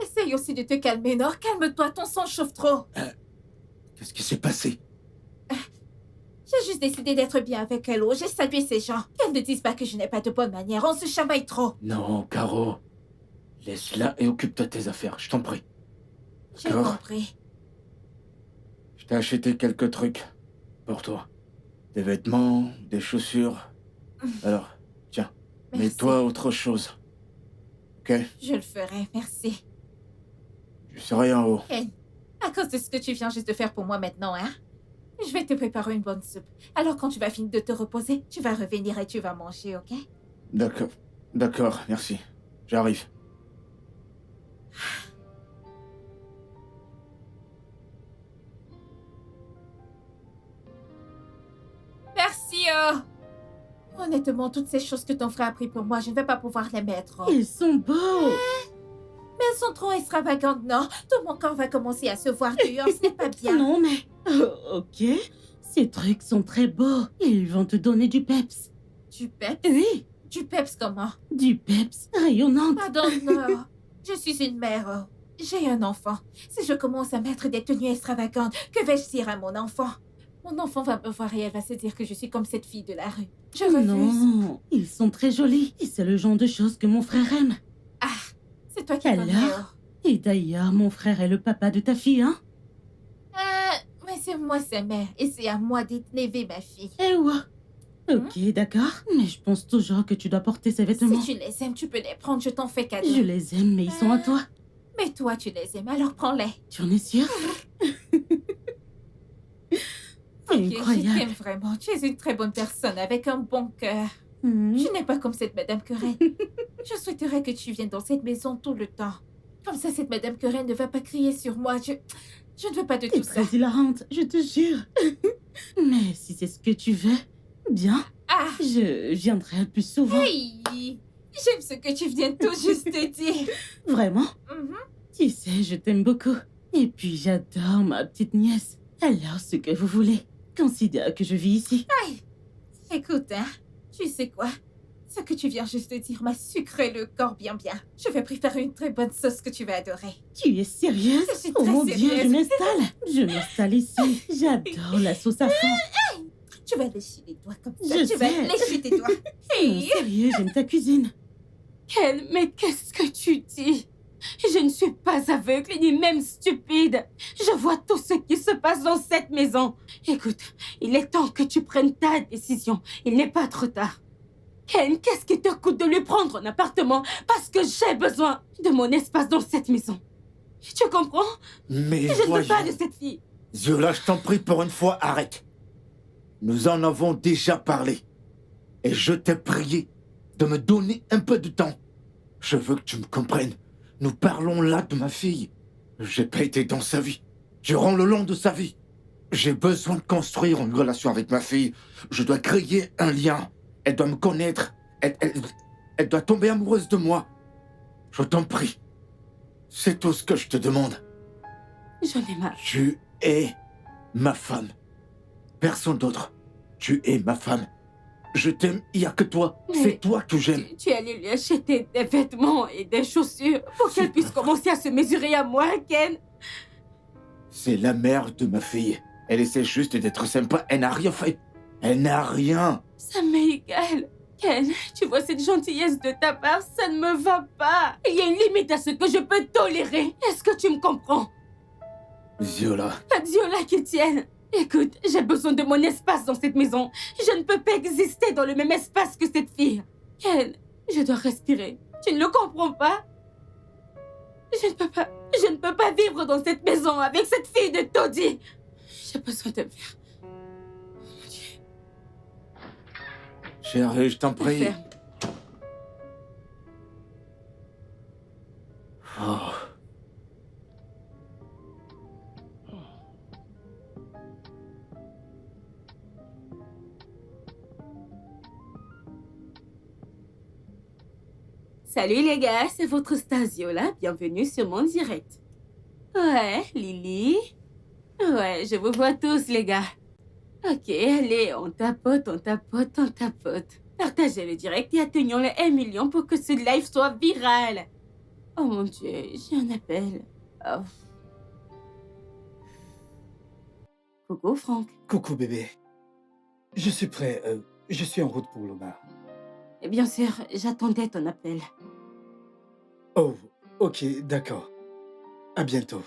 Essaye aussi de te calmer, non? Calme-toi, ton sang chauffe trop. qu'est-ce qui s'est passé? J'ai juste décidé d'être bien avec Hello. J'ai salué ces gens. Qu'elles ne disent pas que je n'ai pas de bonne manière. On se chamaille trop. Non, Caro. Laisse-la et occupe-toi de tes affaires, je t'en prie. J'ai D'accord. compris. Je t'ai acheté quelques trucs pour toi. Des vêtements, des chaussures. Alors, tiens, Merci. mets-toi autre chose. Ok? Je le ferai, merci. Je serai en haut. Ken, à cause de ce que tu viens juste de faire pour moi maintenant, hein? Je vais te préparer une bonne soupe. Alors quand tu vas finir de te reposer, tu vas revenir et tu vas manger, ok? D'accord. D'accord, merci. J'arrive. Merci, Honnêtement, toutes ces choses que ton frère a pris pour moi, je ne vais pas pouvoir les mettre. Ils sont beaux. Mais elles sont trop extravagantes, non? Tout mon corps va commencer à se voir dehors, ce n'est pas bien. Non, mais... ok. Ces trucs sont très beaux. Ils vont te donner du peps. Du peps? Oui, Du peps comment? du peps rayonnant. Pardon, non. Je suis une mère. J'ai un enfant. Si je commence à mettre des tenues extravagantes, que vais-je dire à mon enfant? Mon enfant va me voir et elle va se dire que je suis comme cette fille de la rue. Je refuse. Non, ils sont très jolis. Et c'est le genre de choses que mon frère aime. C'est toi qui Alors? connais. Et d'ailleurs, mon frère est le papa de ta fille, hein? Mais c'est moi sa mère et c'est à moi d'élever ma fille. Eh ouais. Ok, d'accord. Mais je pense toujours que tu dois porter ces vêtements. Si tu les aimes, tu peux les prendre, je t'en fais cadeau. Je les aime, mais ils sont à toi. Mais toi, tu les aimes, alors prends-les. Tu en es sûre? Ok, je Incroyable. t'aime vraiment. Tu es une très bonne personne avec un bon cœur. Hmm. Tu n'es pas comme cette Madame Querelle. Je souhaiterais que tu viennes dans cette maison tout le temps. Comme ça, cette Madame Querelle ne va pas crier sur moi. Je ne veux pas de T'es tout ça. très hilarante, je te jure. Mais si c'est ce que tu veux, bien, Ah, je viendrai plus souvent. hey! J'aime ce que tu viens tout juste de dire. Vraiment? Mhm. Tu sais, je t'aime beaucoup. Et puis j'adore ma petite nièce. Alors, ce que vous voulez. Considère que je vis ici. Écoute, hein, tu sais quoi? Ce que tu viens juste de dire m'a sucré le corps bien. Je vais préparer une très bonne sauce que tu vas adorer. Tu es sérieuse? Je suis Oh très mon Dieu, sérieuse. je m'installe. Je m'installe ici. J'adore la sauce à fond. Tu vas lécher les doigts comme ça. Je Tu vas sais. lécher tes doigts. Non, Hey! sérieux, j'aime ta cuisine. Ken, mais qu'est-ce que tu dis? Je ne suis pas aveugle ni même stupide. Je vois tout ce qui se passe dans cette maison. Écoute, il est temps que tu prennes ta décision. Il n'est pas trop tard. Ken, qu'est-ce qui te coûte de lui prendre un appartement? Parce que j'ai besoin de mon espace dans cette maison. Tu comprends? Mais Je ne veux voyons. pas de cette fille. Zola, je t'en prie, pour une fois, arrête. Nous en avons déjà parlé. Et je t'ai prié de me donner un peu de temps. Je veux que tu me comprennes. Nous parlons là de ma fille. J'ai pas été dans sa vie. Durant le long de sa vie. J'ai besoin de construire une relation avec ma fille. Je dois créer un lien. Elle doit me connaître. Elle doit tomber amoureuse de moi. Je t'en prie. C'est tout ce que je te demande. J'en ai marre. Tu es ma femme. Personne d'autre. Tu es ma femme. Je t'aime, il n'y a que toi. Mais- C'est toi que j'aime. Tu es allé lui acheter des vêtements et des chaussures pour qu'elle puisse commencer à se mesurer à moi, Ken. C'est la mère de ma fille. Elle essaie juste d'être sympa. Elle n'a rien fait. Elle n'a rien. Ça m'est égal. Ken, tu vois cette gentillesse de ta part, ça ne me va pas. Il y a une limite à ce que je peux tolérer. Est-ce que tu me comprends? Viola. Pas Viola qui tienne. Écoute, j'ai besoin de mon espace dans cette maison. Je ne peux pas exister dans le même espace que cette fille. Ken, je dois respirer. Tu ne le comprends pas? Je ne peux pas vivre dans cette maison avec cette fille de taudis. J'ai besoin de faire. Mon Dieu. Chérie, je t'en prie. Ferme. Oh. Salut les gars, c'est votre Stasio là. Bienvenue sur mon direct. Ouais, Lily. Ouais, je vous vois tous les gars. Ok, allez, on tapote, on tapote, on tapote. Partagez le direct et atteignons les 1 million pour que ce live soit viral. Oh mon Dieu, j'ai un appel. Oh. Coucou Franck. Coucou bébé. Je suis prêt. Je suis en route pour le bar. Et bien sûr, j'attendais ton appel. Oh, ok, d'accord. À bientôt.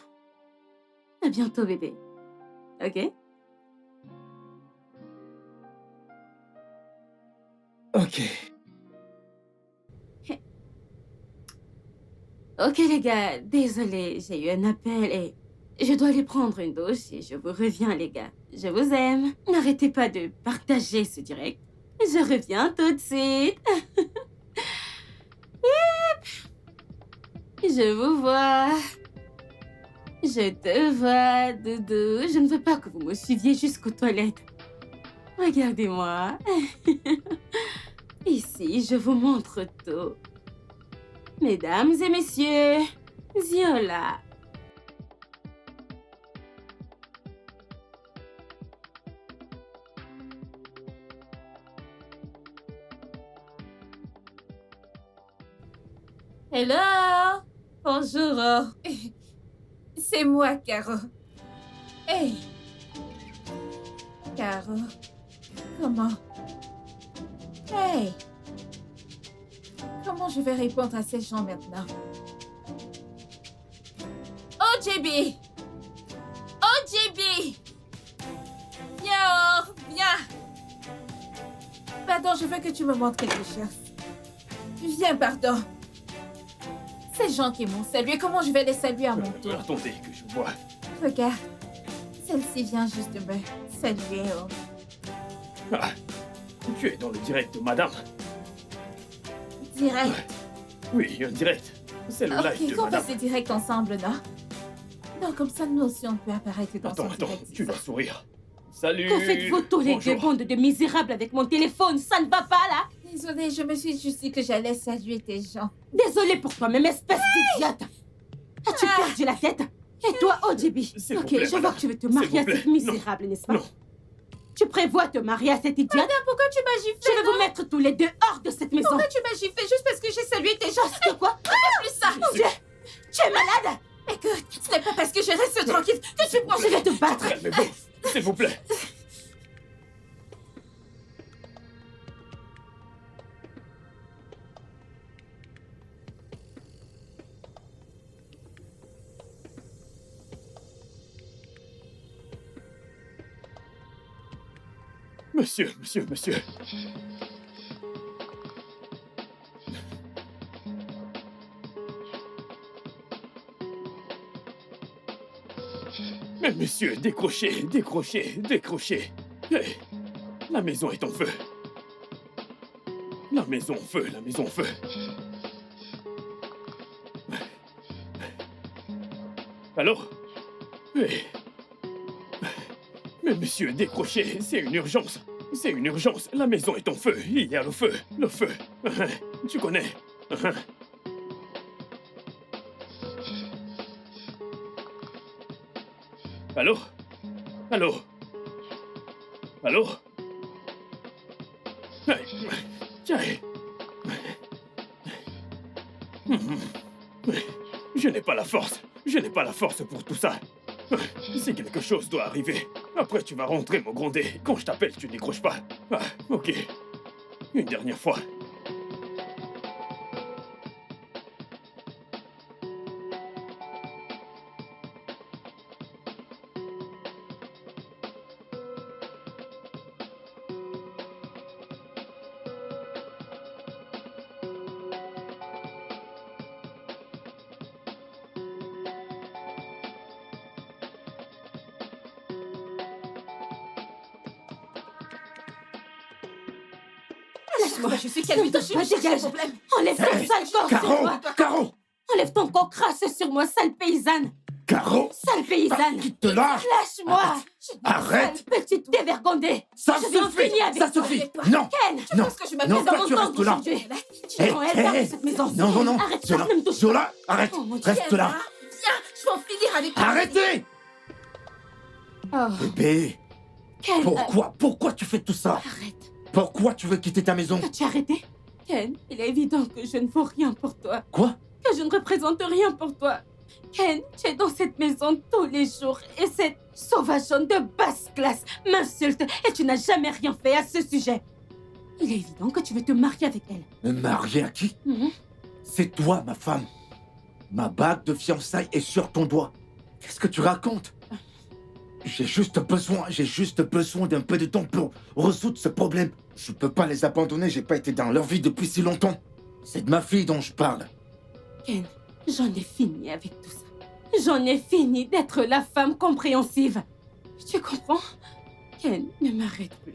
À bientôt bébé. Ok? Ok. Ok les gars, désolé, j'ai eu un appel et je dois aller prendre une douche et je vous reviens les gars. Je vous aime. N'arrêtez pas de partager ce direct. Je reviens tout de suite. Je vous vois. Je te vois, Doudou. Je ne veux pas que vous me suiviez jusqu'aux toilettes. Regardez-moi. Ici, je vous montre tout. Mesdames et messieurs, Viola. Hello! Bonjour. C'est moi, Caro. Hey! Caro, comment? Hey! Comment je vais répondre à ces gens maintenant? Oh, JB! Oh, JB! Viens, Or, viens! Pardon, je veux que tu me montres quelque chose. Viens, pardon. Ces gens qui m'ont salué, comment je vais les saluer à mon tour? Attendez, que je vois. Regarde, celle-ci vient juste de me saluer. Oh. Ah, tu es dans le direct, madame. Direct. Oui, un direct. C'est le live Ok, de qu'on madame. fasse des directs ensemble, non? Non, comme ça, nous aussi, on peut apparaître dans Attends, son attends, direct. tu vas sourire. Salut. Que faites-vous tous les deux Bonjour. bandes de misérables avec mon téléphone? Ça ne va pas là? Désolée, je me suis juste dit que j'allais saluer tes gens. Désolée pour toi-même, espèce d'idiote! As-tu perdu la tête? Et toi, OJB? S'il vous Ok, plaît, je vois madame. que tu veux te S'il marier à vous plaît. cette misérable, n'est-ce pas? Non. Tu prévois te marier à cette idiote? Pourquoi tu m'as giflé? Je vais vous mettre tous les deux hors de cette maison! Pourquoi tu m'as giflé juste parce que j'ai salué tes gens? Parce que quoi? Plus ça! Mon Dieu! Tu es malade! Écoute, ce n'est pas parce que je reste tranquille que tu prends. Je vais te battre! Calmez-vous, s'il vous plaît. Monsieur. Mais monsieur, décrochez. Hey, la maison est en feu. La maison en feu. Allô? Hey. Mais monsieur, décrochez, c'est une urgence. La maison est en feu. Il y a le feu. Tu connais. Allô? Hey, tiens. Je n'ai pas la force pour tout ça. Si quelque chose doit arriver, après tu vas rentrer me gronder. Quand je t'appelle, tu décroches pas. Ah, ok. Une dernière fois. Laisse-moi, je suis calme, dégage. Enlève ton sale corps sur moi. Caro! Enlève ton corps crasse sur moi, sale paysanne. Caro! Sale paysanne. Qui te lâche? Lâche-moi. Arrête! Sale petite dévergondée. Ça Je vais en suffit! finir avec Ça toi. suffit! Toi. Non! Ken, Non! pense que je Non, m'appelle toi, tu restes là! aujourd'hui. Tu es dans cette maison. Non, non, non! Arrête, Zola! ne me touche pas. Zola! Arrête! Oh, mon Dieu. Reste là! Viens, je vais en finir avec toi. Arrêtez! Oh, Bébé! Ken, Pourquoi tu fais tout ça? arrête. Pourquoi tu veux quitter ta maison? As-tu arrêté? Ken, il est évident que je ne vaux rien pour toi. Quoi? Que je ne représente rien pour toi. Ken, tu es dans cette maison tous les jours et cette sauvageonne de basse classe m'insulte et tu n'as jamais rien fait à ce sujet. Il est évident que tu veux te marier avec elle. Me marier à qui? Mhm. C'est toi, ma femme. Ma bague de fiançailles est sur ton doigt. Qu'est-ce que tu racontes? J'ai juste besoin d'un peu de temps pour résoudre ce problème. Je peux pas les abandonner, j'ai pas été dans leur vie depuis si longtemps. C'est de ma fille dont je parle. Ken, j'en ai fini avec tout ça. J'en ai fini d'être la femme compréhensive. Tu comprends? Ken, ne m'arrête plus.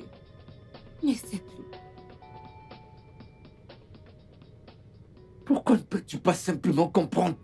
N'essaie plus. Pourquoi ne peux-tu pas simplement comprendre?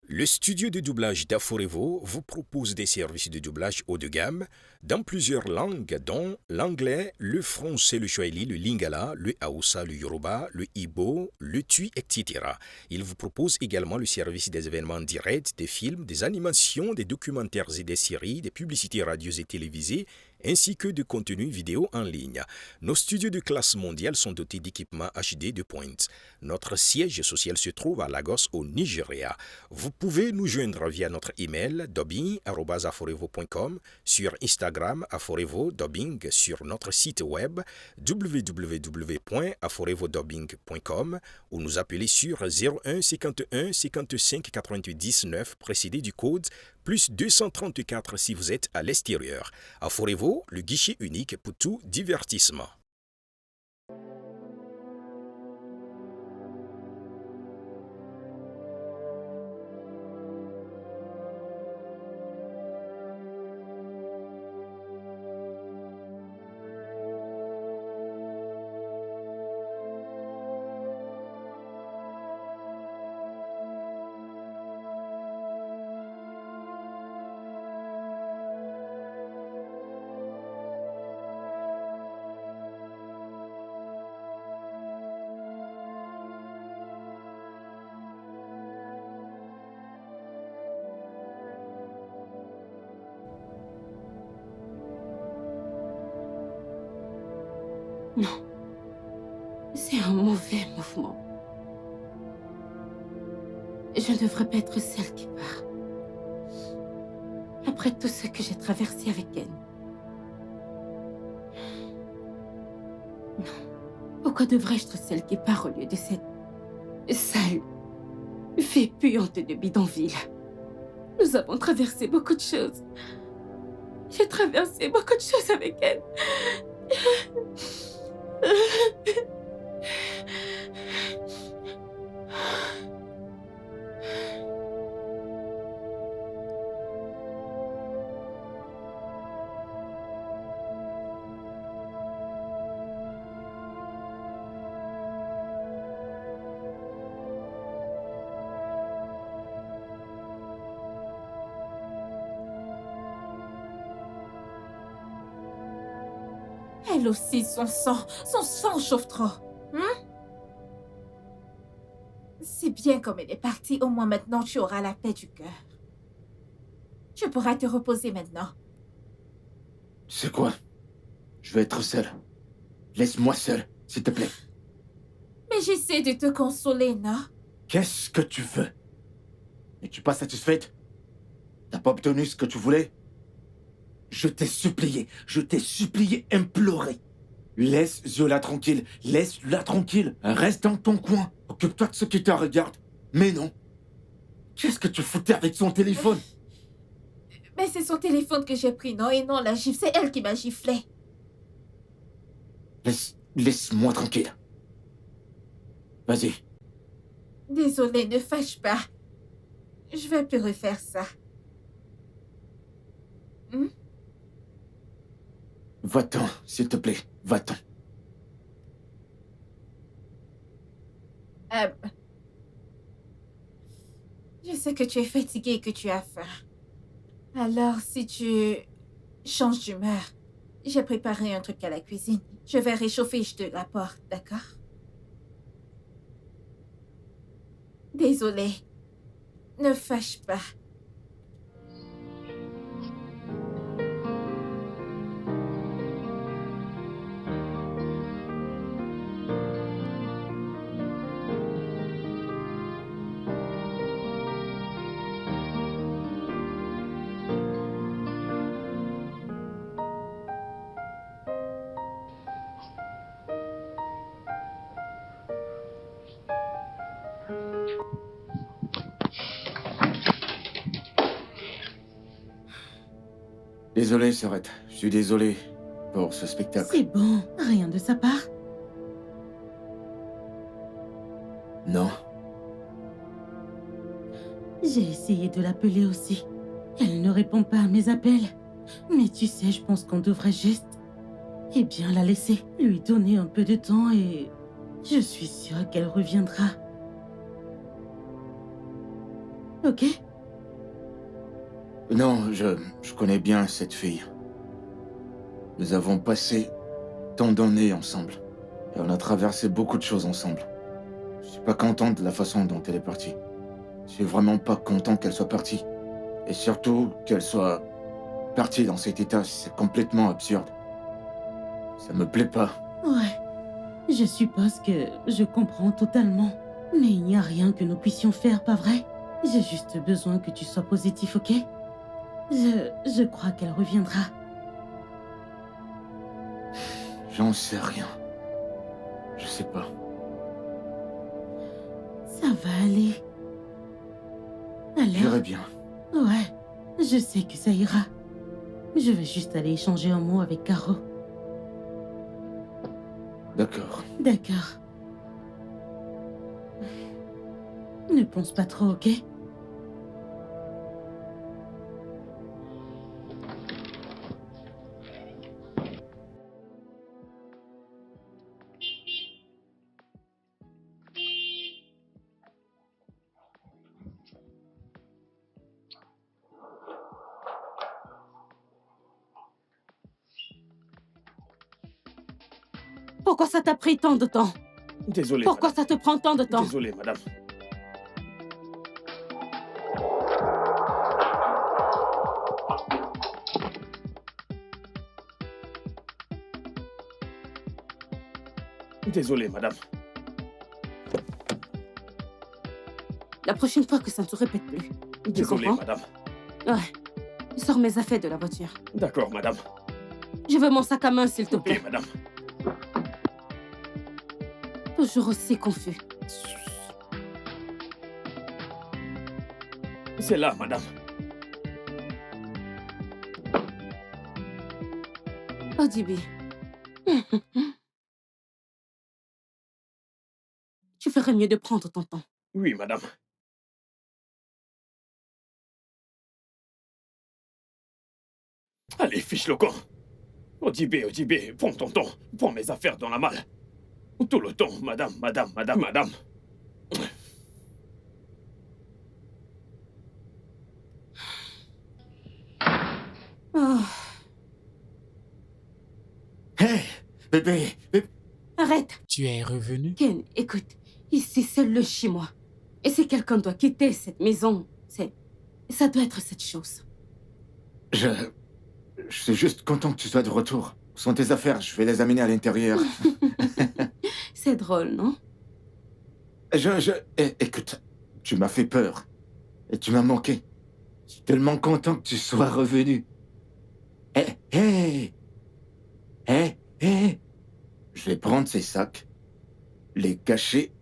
Le studio de doublage d'Aforevo vous propose des services de doublage haut de gamme dans plusieurs langues, dont l'anglais, le français, le swahili, le lingala, le haoussa, le yoruba, le igbo, le tui, etc. Il vous propose également le service des événements directs, des films, des animations, des documentaires et des séries, des publicités radios et télévisées, ainsi que de contenus vidéo en ligne. Nos studios de classe mondiale sont dotés d'équipements HD de pointe. Notre siège social se trouve à Lagos, au Nigeria. Vous pouvez nous joindre via notre email dubbing@aforevo.com, sur Instagram Aforevo Dubbing, sur notre site web www.aforevodubbing.com ou nous appeler sur 01 51 55 99 précédé du code plus 234 si vous êtes à l'extérieur. Aforevo, le guichet unique pour tout divertissement. C'est un mauvais mouvement. Je ne devrais pas être celle qui part. Après tout ce que j'ai traversé avec elle. Non. Pourquoi devrais-je être celle qui part au lieu de cette sale, fée puante de bidonville? Nous avons traversé beaucoup de choses. J'ai traversé beaucoup de choses avec elle. Elle aussi, son sang chauffe trop. C'est bien comme elle est partie, au moins maintenant tu auras la paix du cœur. Tu pourras te reposer maintenant. C'est quoi? Je vais être seul. Laisse-moi seul, s'il te plaît. Mais j'essaie de te consoler, non? Qu'est-ce que tu veux? Es-tu pas satisfaite? T'as pas obtenu ce que tu voulais? Je t'ai supplié, imploré. Laisse Zola tranquille, laisse-la tranquille. Reste dans ton coin. Occupe-toi de ce qui te regarde. Mais non. Qu'est-ce que tu foutais avec son téléphone? Mais c'est son téléphone que j'ai pris, non? Et non, la gifle, c'est elle qui m'a giflé. Laisse-moi tranquille. Vas-y. Désolée, ne fâche pas. Je vais plus refaire ça. Va-t'en, s'il te plaît. Va-t'en. Je sais que tu es fatiguée et que tu as faim. Alors, si tu changes d'humeur, j'ai préparé un truc à la cuisine. Je vais réchauffer et je te l'apporte, d'accord? Désolée. Ne fâche pas. Désolé, Sorette. Je suis désolé pour ce spectacle. C'est bon, rien de sa part. Non. J'ai essayé de l'appeler aussi. Elle ne répond pas à mes appels. Mais tu sais, je pense qu'on devrait juste... Eh bien, la laisser. Lui donner un peu de temps et... Je suis sûre qu'elle reviendra. Ok? Non, je connais bien cette fille. Nous avons passé tant d'années ensemble. Et on a traversé beaucoup de choses ensemble. Je suis pas content de la façon dont elle est partie. Je suis vraiment pas content qu'elle soit partie. Et surtout, qu'elle soit partie dans cet état, c'est complètement absurde. Ça me plaît pas. Ouais. Je suppose que je comprends totalement. Mais il n'y a rien que nous puissions faire, pas vrai? J'ai juste besoin que tu sois positif, ok? Je crois qu'elle reviendra. J'en sais rien. Je sais pas. Ça va aller. J'irai Alors? bien. Ouais, je sais que ça ira. Je vais juste aller échanger un mot avec Caro. D'accord. D'accord. Ne pense pas trop, ok? Pourquoi ça t'a pris tant de temps? Désolé, Pourquoi madame. ça te prend tant de temps? Désolé, madame. Désolé, madame. La prochaine fois que ça ne se répète plus. Tu Désolé, comprends? madame. Ouais. Sors mes affaires de la voiture. D'accord, madame. Je veux mon sac à main, s'il te plaît. Ok, madame. Toujours aussi confus. C'est là, madame. Odibi. Tu ferais mieux de prendre ton temps. Oui, madame. Allez, fiche le camp. Odibe, prends ton temps. Prends mes affaires dans la malle. Tout le temps, madame. Oh, Hé, bébé, arrête. Tu es revenu? Ken, écoute. Ici, c'est le chez moi. Et si quelqu'un doit quitter cette maison, ça doit être cette chose. je suis juste content que tu sois de retour. Où sont tes affaires? Je vais les amener à l'intérieur. C'est drôle, non? Écoute, tu m'as fait peur. Et tu m'as manqué. Je suis tellement content que tu sois revenu. Hé. Je vais prendre ces sacs, les cacher,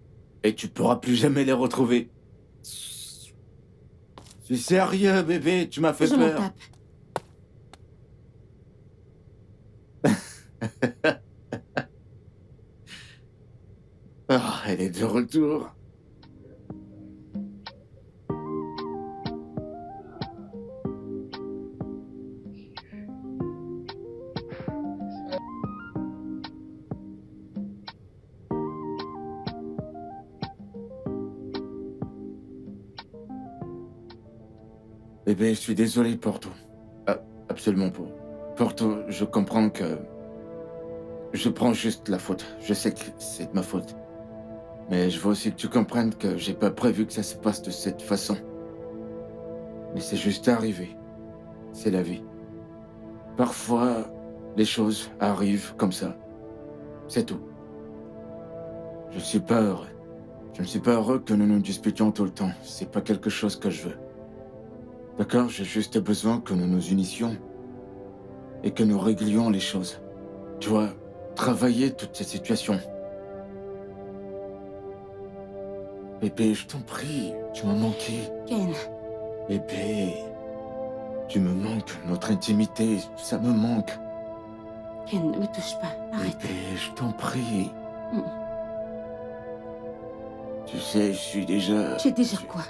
et tu pourras plus jamais les retrouver. C'est sérieux, bébé, tu m'as fait Je m'en peur. tape. Ah, elle est de retour. Bébé, je suis désolé pour tout. Absolument pas. Pour tout, je comprends que... Je prends juste la faute. Je sais que c'est de ma faute. Mais je veux aussi que tu comprennes que j'ai pas prévu que ça se passe de cette façon. Mais c'est juste arrivé. C'est la vie. Parfois, les choses arrivent comme ça. C'est tout. Je suis pas heureux. Je ne suis pas heureux que nous nous disputions tout le temps. C'est pas quelque chose que je veux. D'accord? J'ai juste besoin que nous nous unissions et que nous réglions les choses. Tu vois, travailler toutes ces situations. Bébé, je t'en prie, tu m'as manqué. Ken, Bébé, tu me manques, notre intimité, ça me manque. Ken, ne me touche pas. Arrête. Bébé, je t'en prie. Mm. Tu sais, je suis déjà... J'ai déjà quoi?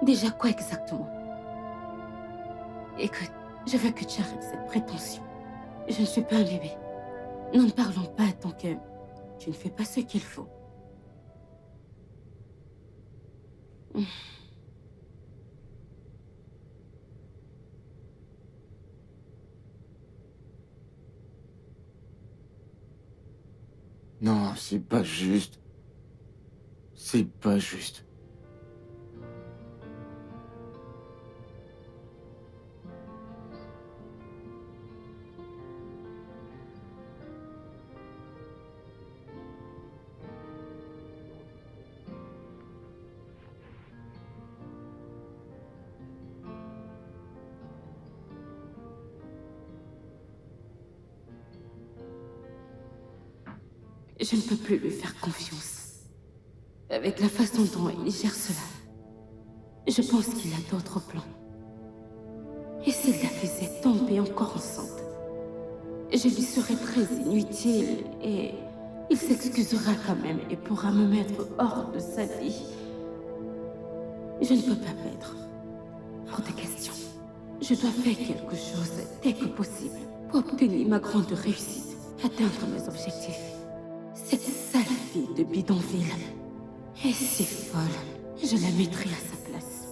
Déjà quoi exactement? Écoute, je veux que tu arrêtes cette prétention. Je ne suis pas un bébé. Nous ne parlons pas tant que tu ne fais pas ce qu'il faut. Non, c'est pas juste. C'est pas juste. Je ne peux plus lui faire confiance. Avec la façon dont il gère cela, je pense qu'il a d'autres plans. Et s'il la faisait tomber encore enceinte, je lui serais très inutile et il s'excusera quand même et pourra me mettre hors de sa vie. Je ne peux pas perdre. Hors de question. Je dois faire quelque chose dès que possible pour obtenir ma grande réussite, atteindre mes objectifs. Cette sale fille de bidonville est si folle, je la mettrai à sa place.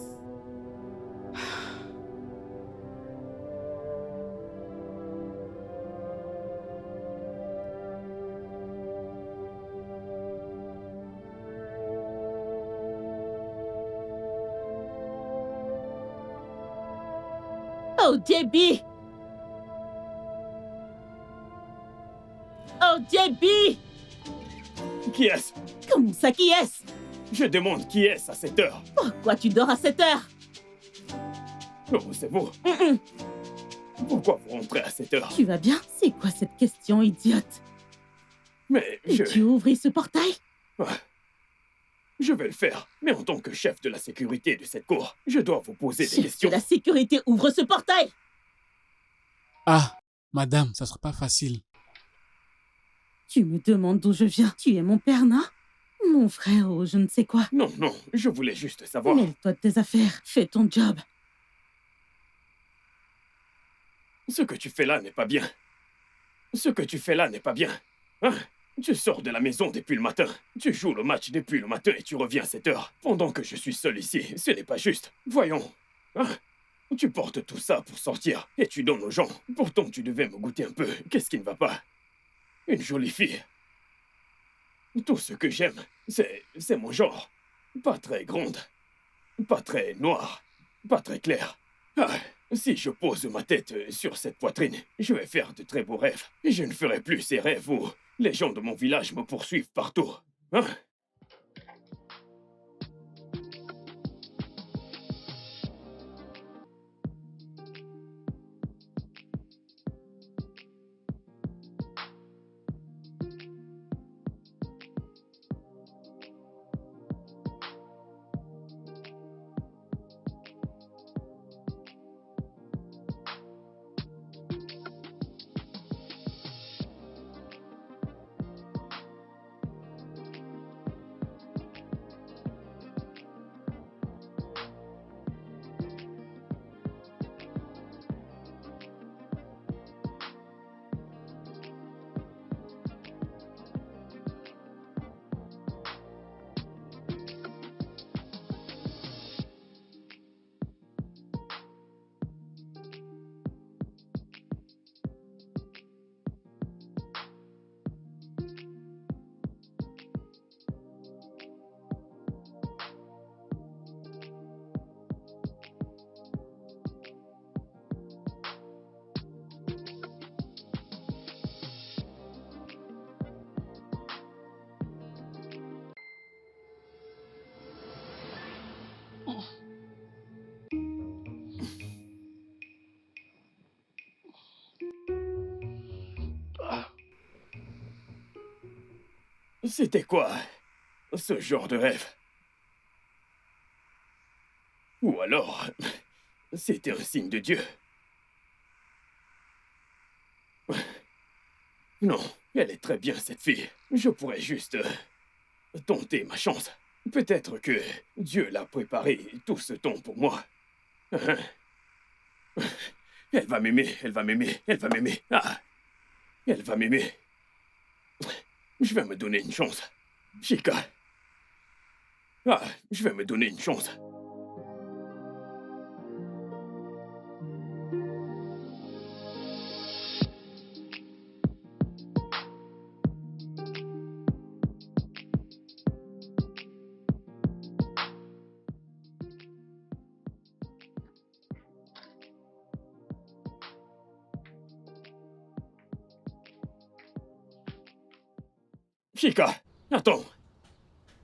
Oh, Debbie! Oh, JB! Qui est-ce? Comment ça, qui est-ce? Je demande qui est-ce à cette heure? Pourquoi tu dors à cette heure? Oh, c'est vous. Pourquoi vous rentrez à cette heure? Tu vas bien? C'est quoi cette question idiote? Mais Et tu as ouvert ce portail? Je vais le faire, mais en tant que chef de la sécurité de cette cour, je dois vous poser des Chef questions. de la sécurité, ouvre ce portail! Ah, madame, ça sera pas facile. Tu me demandes d'où je viens. Tu es mon père, non? Mon frère ou je ne sais quoi. Non, non, je voulais juste savoir. Mêle-toi de tes affaires. Fais ton job. Ce que tu fais là n'est pas bien. Ce que tu fais là n'est pas bien. Hein? Tu sors de la maison depuis le matin. Tu joues le match depuis le matin et tu reviens à cette heure. Pendant que je suis seul ici, ce n'est pas juste. Voyons. Hein? Tu portes tout ça pour sortir et tu donnes aux gens. Pourtant, tu devais me goûter un peu. Qu'est-ce qui ne va pas? Une jolie fille. Tout ce que j'aime, c'est mon genre. Pas très grande. Pas très noire. Pas très claire. Ah, si je pose ma tête sur cette poitrine, je vais faire de très beaux rêves. Et je ne ferai plus ces rêves où les gens de mon village me poursuivent partout. Hein? C'était quoi, ce genre de rêve? Ou alors, c'était un signe de Dieu? Non, elle est très bien, cette fille. Je pourrais juste tenter ma chance. Peut-être que Dieu l'a préparé tout ce temps pour moi. Elle va m'aimer, elle va m'aimer, elle va m'aimer. Ah, elle va m'aimer. Je vais me donner une chance. Chica. Ah, je vais me donner une chance. Chica, attends.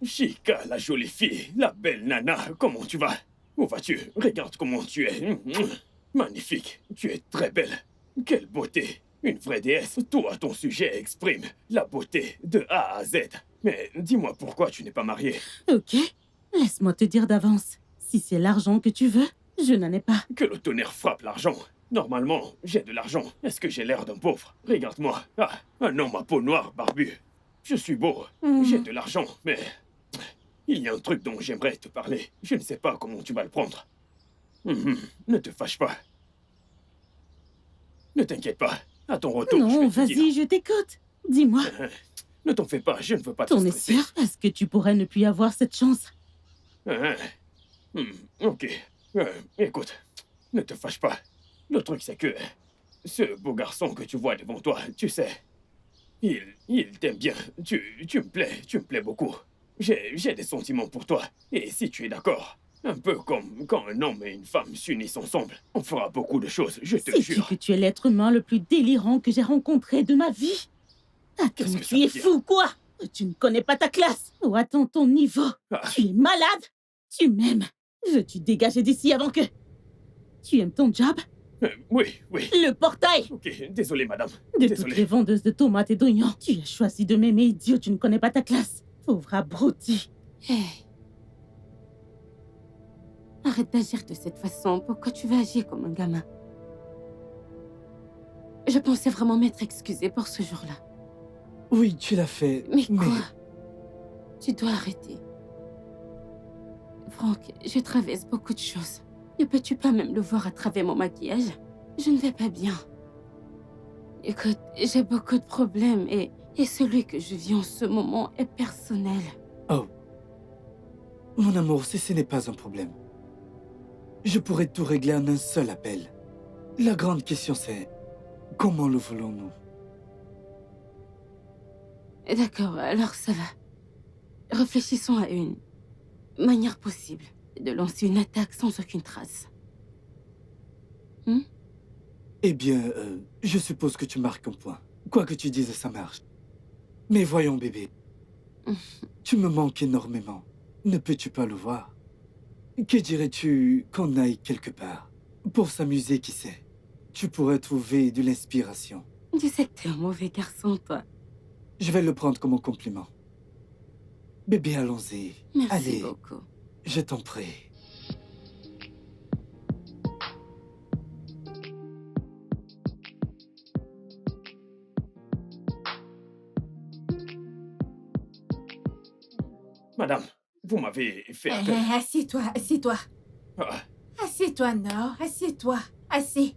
Chica, la jolie fille, la belle nana, comment tu vas? Où vas-tu? Regarde comment tu es. Magnifique, tu es très belle. Quelle beauté. Une vraie déesse. Tout à ton sujet exprime la beauté de A à Z. Mais dis-moi pourquoi tu n'es pas mariée? Ok, laisse-moi te dire d'avance. Si c'est l'argent que tu veux, je n'en ai pas. Que le tonnerre frappe l'argent. Normalement, j'ai de l'argent. Est-ce que j'ai l'air d'un pauvre? Regarde-moi. Ah, un homme à peau noire, barbu. Je suis beau. J'ai de l'argent, mais... il y a un truc dont j'aimerais te parler. Je ne sais pas comment tu vas le prendre. Ne te fâche pas. Ne t'inquiète pas. À ton retour, je Non, vais te vas-y, dire. je t'écoute. Dis-moi. Ne t'en fais pas, je ne veux pas te T'en es stresser. sûr? Est-ce que tu pourrais ne plus avoir cette chance? Ok. Écoute, ne te fâche pas. Le truc, c'est que... ce beau garçon que tu vois devant toi, tu sais... Il t'aime bien. Tu me plais beaucoup. J'ai des sentiments pour toi. Et si tu es d'accord, un peu comme quand un homme et une femme s'unissent ensemble, on fera beaucoup de choses, je te Sais-tu jure. que tu es l'être humain le plus délirant que j'ai rencontré de ma vie? Attends, Qu'est-ce que ça tu es veut dire? fou, quoi? Tu ne connais pas ta classe. Oh, attends ton niveau. Ah. Tu es malade. Tu m'aimes. Veux-tu dégager d'ici avant que... Tu aimes ton job? Oui. Le portail. Ok, désolé, madame. De Désolé. toutes les vendeuses de tomates et d'oignons, tu as choisi de m'aimer, idiot, tu ne connais pas ta classe. Pauvre abruti. Hey. Arrête d'agir de cette façon. Pourquoi tu veux agir comme un gamin? Je pensais vraiment m'être excusée pour ce jour-là. Oui, tu l'as fait. Mais quoi? Tu dois arrêter. Franck, je traverse beaucoup de choses. Ne peux-tu pas même le voir à travers mon maquillage? Je ne vais pas bien. Écoute, j'ai beaucoup de problèmes et celui que je vis en ce moment est personnel. Oh. Mon amour, ce n'est pas un problème. Je pourrais tout régler en un seul appel. La grande question c'est, comment le voulons-nous? D'accord, alors ça va. Réfléchissons à une manière possible de lancer une attaque sans aucune trace. Eh bien, je suppose que tu marques un point. Quoi que tu dises, ça marche. Mais voyons, bébé. Tu me manques énormément. Ne peux-tu pas le voir? Que dirais-tu qu'on aille quelque part? Pour s'amuser, qui sait? Tu pourrais trouver de l'inspiration. Tu sais que t'es un mauvais garçon, toi. Je vais le prendre comme un compliment. Bébé, allons-y. Merci Allez, beaucoup. je t'en prie. Madame, vous m'avez fait appel. Assieds-toi, assieds-toi. Ah, Assieds-toi, Nord, assieds-toi. Assis.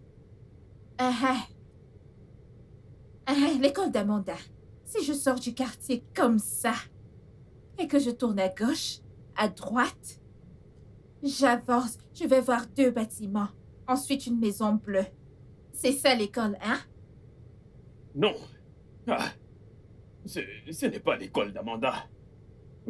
L'école d'Amanda. Si je sors du quartier comme ça, et que je tourne à gauche, à droite, j'avance, je vais voir 2 bâtiments. Ensuite, une maison bleue. C'est ça l'école, hein? non. Ah, ce n'est pas l'école d'Amanda.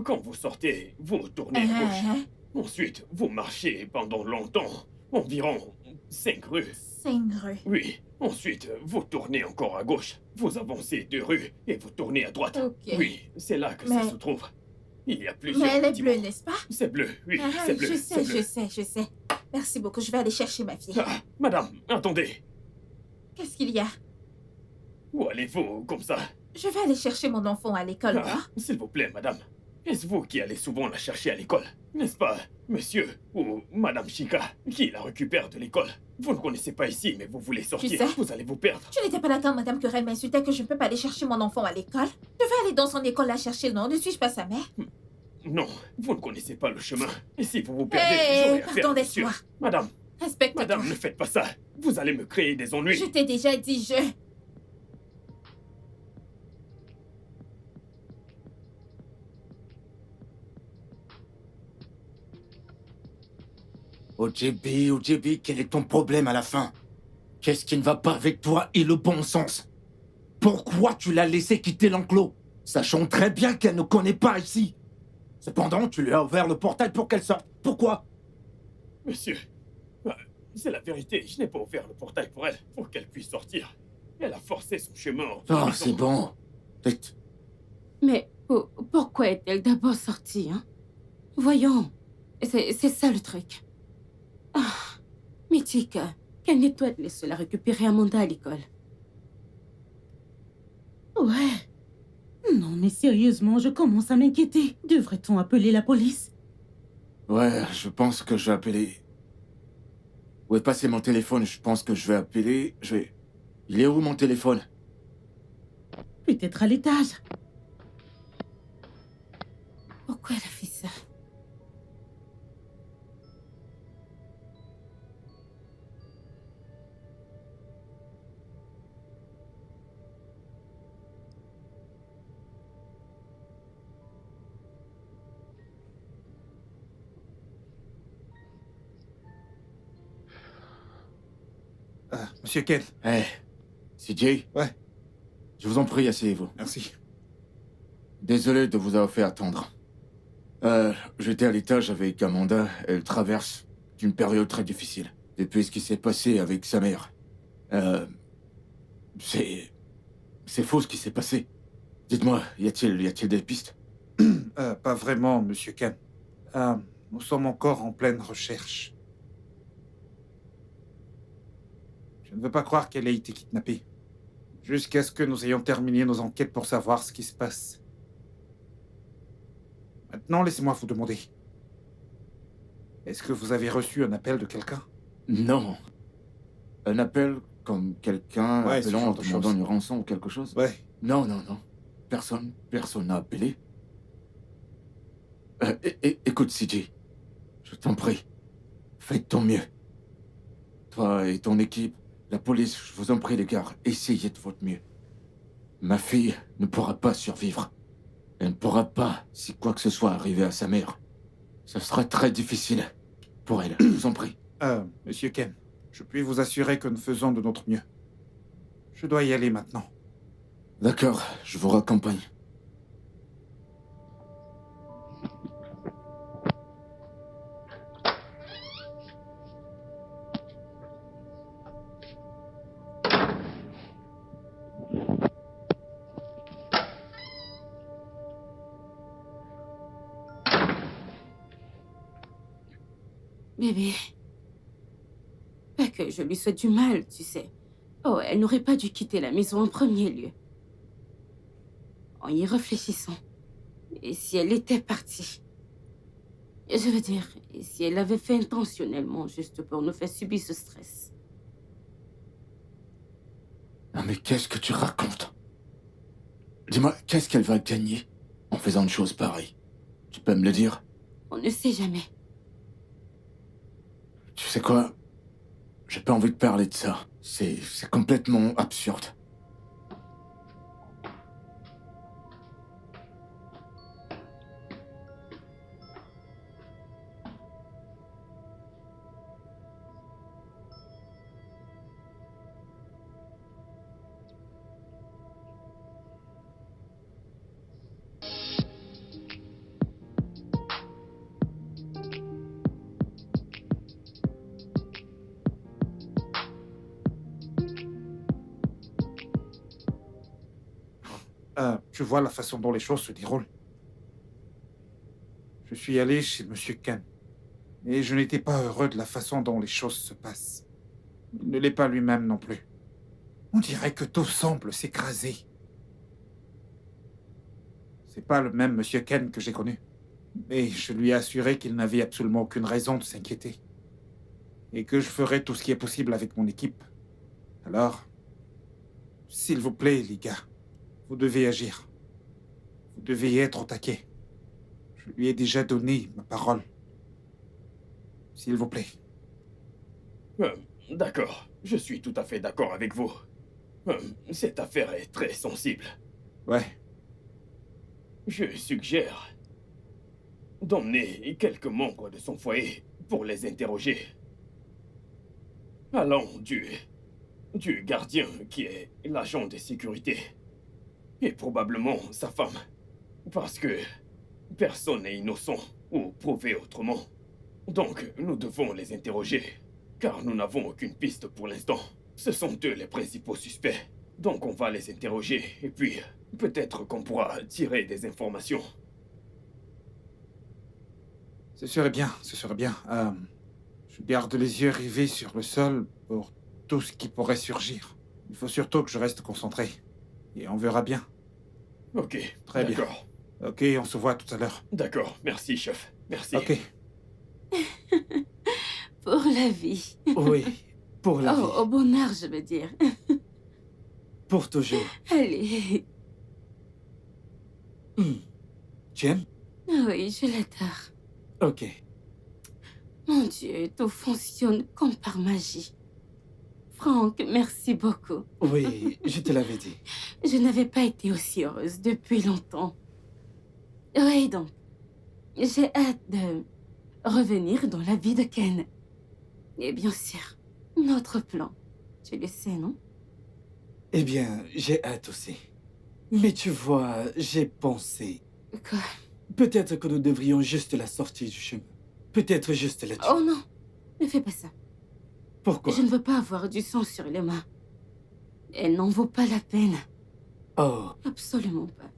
Quand vous sortez, vous tournez à gauche. Ensuite, vous marchez pendant longtemps, environ 5 rues. 5 rues. Oui. Ensuite, vous tournez encore à gauche. Vous avancez 2 rues et vous tournez à droite. Ok. Oui, c'est là que Mais- ça se trouve. Il y a plusieurs Mais elle est bâtiments. bleue, n'est-ce pas? C'est bleu, oui, c'est bleu. Je c'est sais, bleu. je sais. Merci beaucoup, je vais aller chercher ma fille. Ah, madame, attendez. Qu'est-ce qu'il y a? Où allez-vous comme ça? Je vais aller chercher mon enfant à l'école, Ah, moi. s'il vous plaît, madame. Est-ce vous qui allez souvent la chercher à l'école? N'est-ce pas, monsieur ou madame Chica, qui la récupère de l'école? Vous ne connaissez pas ici, mais vous voulez sortir. sais. Vous allez vous perdre. Tu n'étais pas là quand Madame Querelle m'insultait que je ne peux pas aller chercher mon enfant à l'école? Je vais aller dans son école la chercher, non? Ne suis-je pas sa mère? Non, vous ne connaissez pas le chemin. Et si vous vous perdez, Hé, j'aurai affaire, pardon, monsieur. laisse-moi. Madame, Respecte-toi. madame, ne faites pas ça. Vous allez me créer des ennuis. Je t'ai déjà dit, OJB, quel est ton problème à la fin? Qu'est-ce qui ne va pas avec toi et le bon sens? Pourquoi tu l'as laissé quitter l'enclos, sachant très bien qu'elle ne connaît pas ici? Cependant, tu lui as ouvert le portail pour qu'elle sorte. Pourquoi? Monsieur, c'est la vérité. Je n'ai pas ouvert le portail pour elle, pour qu'elle puisse sortir. Elle a forcé son chemin hors de la Oh, maison. c'est bon. Mais pourquoi est-elle d'abord sortie, hein? Voyons. C'est ça le truc. Ah, Mythique, calme-toi de laisser la récupérer Amanda à l'école. Ouais. Non, mais sérieusement, je commence à m'inquiéter. Devrait-on appeler la police? Ouais, je pense que je vais appeler... Où est passé mon téléphone? Je pense que je vais appeler... Il est où mon téléphone? Peut-être à l'étage. Pourquoi elle a fait ça? Monsieur Ken. Hey, CJ? Ouais. Je vous en prie, asseyez-vous. Merci. Désolé de vous avoir fait attendre. J'étais à l'étage avec Amanda. Elle traverse une période très difficile. Depuis ce qui s'est passé avec sa mère. C'est faux ce qui s'est passé. Dites-moi, y a-t-il des pistes? Pas vraiment, Monsieur Ken. Nous sommes encore en pleine recherche. Je ne veux pas croire qu'elle ait été kidnappée. Jusqu'à ce que nous ayons terminé nos enquêtes pour savoir ce qui se passe. Maintenant, laissez-moi vous demander. Est-ce que vous avez reçu un appel de quelqu'un? Non. Un appel comme quelqu'un Ouais, ce appelant genre en de demandant choses. une rançon ou quelque chose? Ouais. Non. Personne n'a appelé. Écoute, CJ, je t'en prie, fais de ton mieux. Toi et ton équipe, la police, je vous en prie les gars, essayez de votre mieux. Ma fille ne pourra pas survivre. Elle ne pourra pas, si quoi que ce soit arrivait à sa mère. Ce sera très difficile pour elle, je vous en prie. Monsieur Ken, je puis vous assurer que nous faisons de notre mieux. Je dois y aller maintenant. D'accord, je vous raccompagne. Bébé. Pas que je lui souhaite du mal, tu sais. Oh, elle n'aurait pas dû quitter la maison en premier lieu. En y réfléchissant. Et si elle était partie? Je veux dire, et si elle l'avait fait intentionnellement, juste pour nous faire subir ce stress? Non mais qu'est-ce que tu racontes? Dis-moi, qu'est-ce qu'elle va gagner en faisant une chose pareille? Tu peux me le dire? On ne sait jamais. Tu sais quoi? J'ai pas envie de parler de ça. C'est complètement absurde. Tu vois la façon dont les choses se déroulent. Je suis allé chez Monsieur Ken. Et je n'étais pas heureux de la façon dont les choses se passent. Il ne l'est pas lui-même non plus. On dirait que tout semble s'écraser. C'est pas le même Monsieur Ken que j'ai connu. Mais je lui ai assuré qu'il n'avait absolument aucune raison de s'inquiéter. Et que je ferai tout ce qui est possible avec mon équipe. Alors, s'il vous plaît, les gars, vous devez agir. Vous devez être au taquet. Je lui ai déjà donné ma parole. S'il vous plaît. D'accord, je suis tout à fait d'accord avec vous. Cette affaire est très sensible. Ouais. Je suggère d'emmener quelques membres de son foyer pour les interroger. Allant du gardien qui est l'agent de sécurité et probablement sa femme. Parce que personne n'est innocent ou prouvé autrement. Donc nous devons les interroger, car nous n'avons aucune piste pour l'instant. Ce sont eux les principaux suspects. Donc on va les interroger et puis peut-être qu'on pourra tirer des informations. Ce serait bien, ce serait bien. Je garde les yeux rivés sur le sol pour tout ce qui pourrait surgir. Il faut surtout que je reste concentré. Et on verra bien. Ok, Très bien. d'accord. Ok, on se voit tout à l'heure. D'accord, merci chef. Merci. Ok. Pour la vie. Oui, pour la vie. Oh, au bonheur, je veux dire. Pour toujours. Allez. Tu aimes? Oui, je l'adore. Ok. Mon Dieu, tout fonctionne comme par magie. Franck, merci beaucoup. Oui, je te l'avais dit. Je n'avais pas été aussi heureuse depuis longtemps. Oui, donc, j'ai hâte de revenir dans la vie de Ken. Et bien sûr, notre plan. Tu le sais, non? Eh bien, j'ai hâte aussi. Mais tu vois, j'ai pensé. Quoi? Peut-être que nous devrions juste la sortir du chemin. Peut-être juste la tuer. Oh non, ne fais pas ça. Pourquoi? Je ne veux pas avoir du sang sur les mains. Elle n'en vaut pas la peine. Oh, Absolument pas.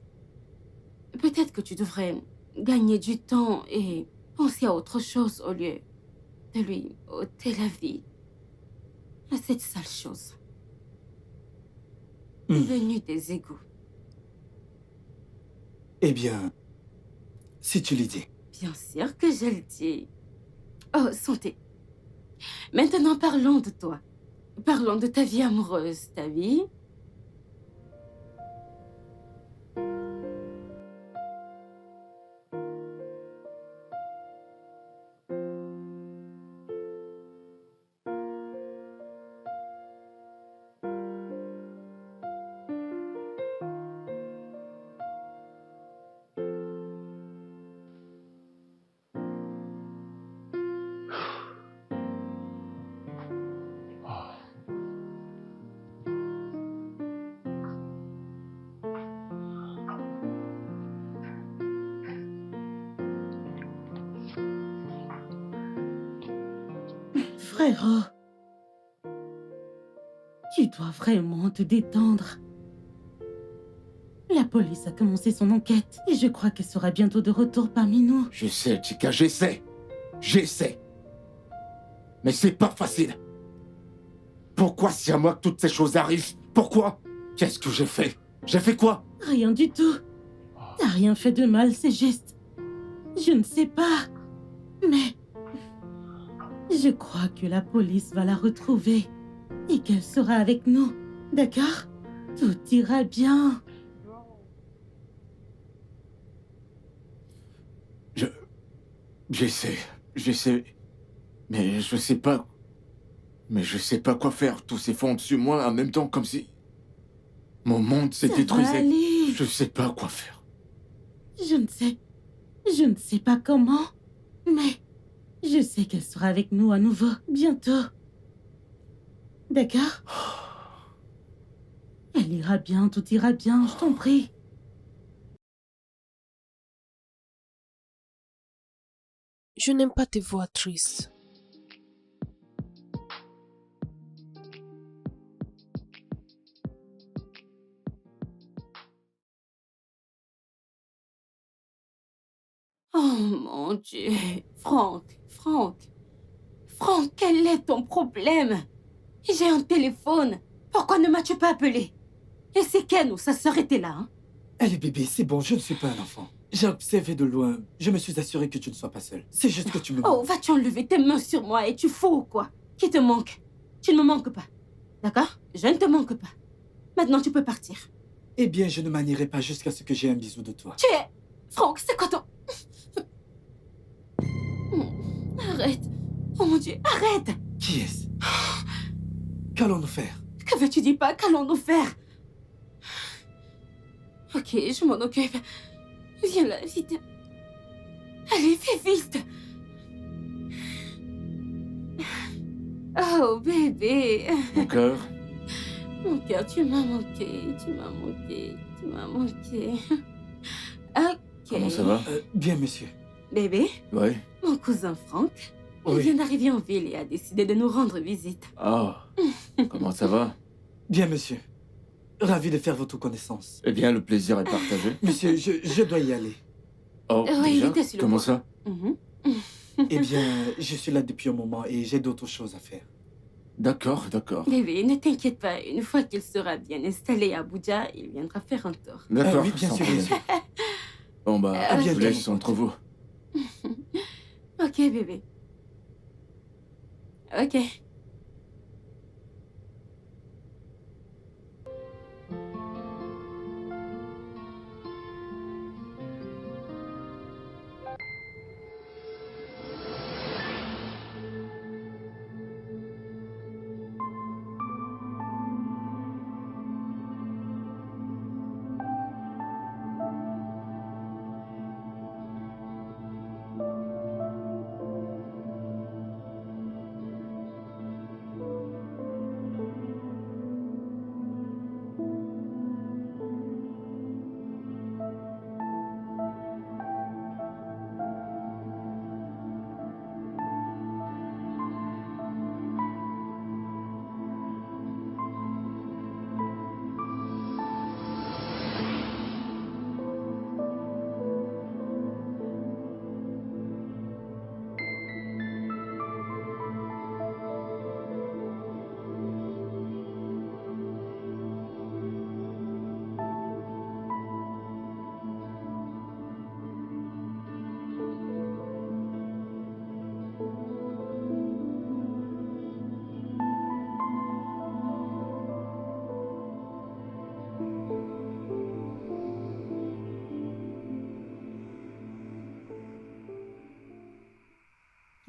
peut-être que tu devrais gagner du temps et penser à autre chose au lieu de lui ôter la vie à cette sale chose. Venue des égouts. Eh bien, si tu le dis. Bien sûr que je le dis. Oh, santé. Maintenant, parlons de toi. Parlons de ta vie amoureuse, ta vie. Frérot, tu dois vraiment te détendre. La police a commencé son enquête et je crois qu'elle sera bientôt de retour parmi nous. Je sais, Chica, j'essaie. J'essaie. Mais c'est pas facile. Pourquoi c'est à moi que toutes ces choses arrivent? Pourquoi? Qu'est-ce que j'ai fait? J'ai fait quoi? Rien du tout. T'as rien fait de mal, c'est juste... Je ne sais pas. Mais... je crois que la police va la retrouver et qu'elle sera avec nous. D'accord? Tout ira bien. J'essaie. Mais je sais pas... Mais je sais pas quoi faire. Tout s'effondre sur moi en même temps comme si... Mon monde s'est Ça va détruisé. aller. Je sais pas quoi faire. Je ne sais pas comment, mais je sais qu'elle sera avec nous à nouveau, bientôt. D'accord? Elle ira bien, tout ira bien, je t'en prie. Je n'aime pas tes voix tristes. Oh mon Dieu. Franck, quel est ton problème? J'ai un téléphone. Pourquoi ne m'as-tu pas appelé? Et c'est Ken ou sa sœur était là, hein? Allez bébé, c'est bon, je ne suis pas un enfant. J'ai observé de loin. Je me suis assuré que tu ne sois pas seule. C'est juste que tu me... Oh, vas-tu enlever tes mains sur moi et tu fous ou quoi? Qui te manque? Tu ne me manques pas. D'accord? Je ne te manque pas. Maintenant, tu peux partir. Eh bien, je ne manierai pas jusqu'à ce que j'ai un bisou de toi. Tu es... Franck, c'est quoi ton... Arrête. Oh mon Dieu, arrête. Qui est-ce? Qu'allons-nous faire? Que veux-tu dire pas? Qu'allons-nous faire? Ok, je m'en occupe. Viens là, vite. Allez, fais vite. Oh, bébé. Mon cœur? Mon cœur, tu m'as manqué. Ok. Comment ça va? Bien, monsieur. Bébé, Ouais. mon cousin Franck, il Oui. vient d'arriver en ville et a décidé de nous rendre visite. Ah, comment ça va? Bien, monsieur. Ravi de faire votre connaissance. Eh bien, le plaisir est partagé. Monsieur, je dois y aller. Oh, Oui, déjà? il était sur le Comment point. ça? Mhm. Eh bien, je suis là depuis un moment et j'ai d'autres choses à faire. D'accord, d'accord. Bébé, ne t'inquiète pas. Une fois qu'il sera bien installé à Abuja, il viendra faire un tour. D'accord, oui, bien sans sûr, bien problème. sûr. Bon bah, À je vous bientôt, laisse mon entre pote. vous. Ok, bébé. Ok.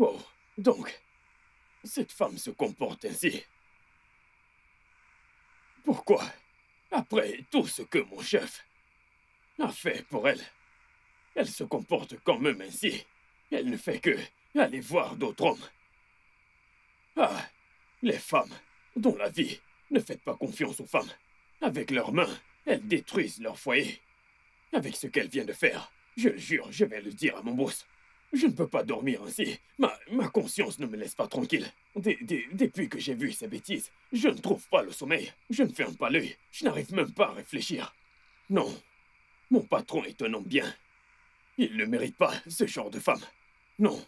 Oh, donc, cette femme se comporte ainsi. Pourquoi, après tout ce que mon chef a fait pour elle, elle se comporte quand même ainsi? Elle ne fait que aller voir d'autres hommes. Ah, les femmes, dont la vie, ne faites pas confiance aux femmes. Avec leurs mains, elles détruisent leur foyer. Avec ce qu'elle vient de faire, je le jure, je vais le dire à mon boss. Je ne peux pas dormir ainsi. Ma conscience ne me laisse pas tranquille. Depuis que j'ai vu ces bêtises, je ne trouve pas le sommeil. Je ne ferme pas l'œil. Je n'arrive même pas à réfléchir. Non, mon patron est un homme bien. Il ne mérite pas ce genre de femme. Non.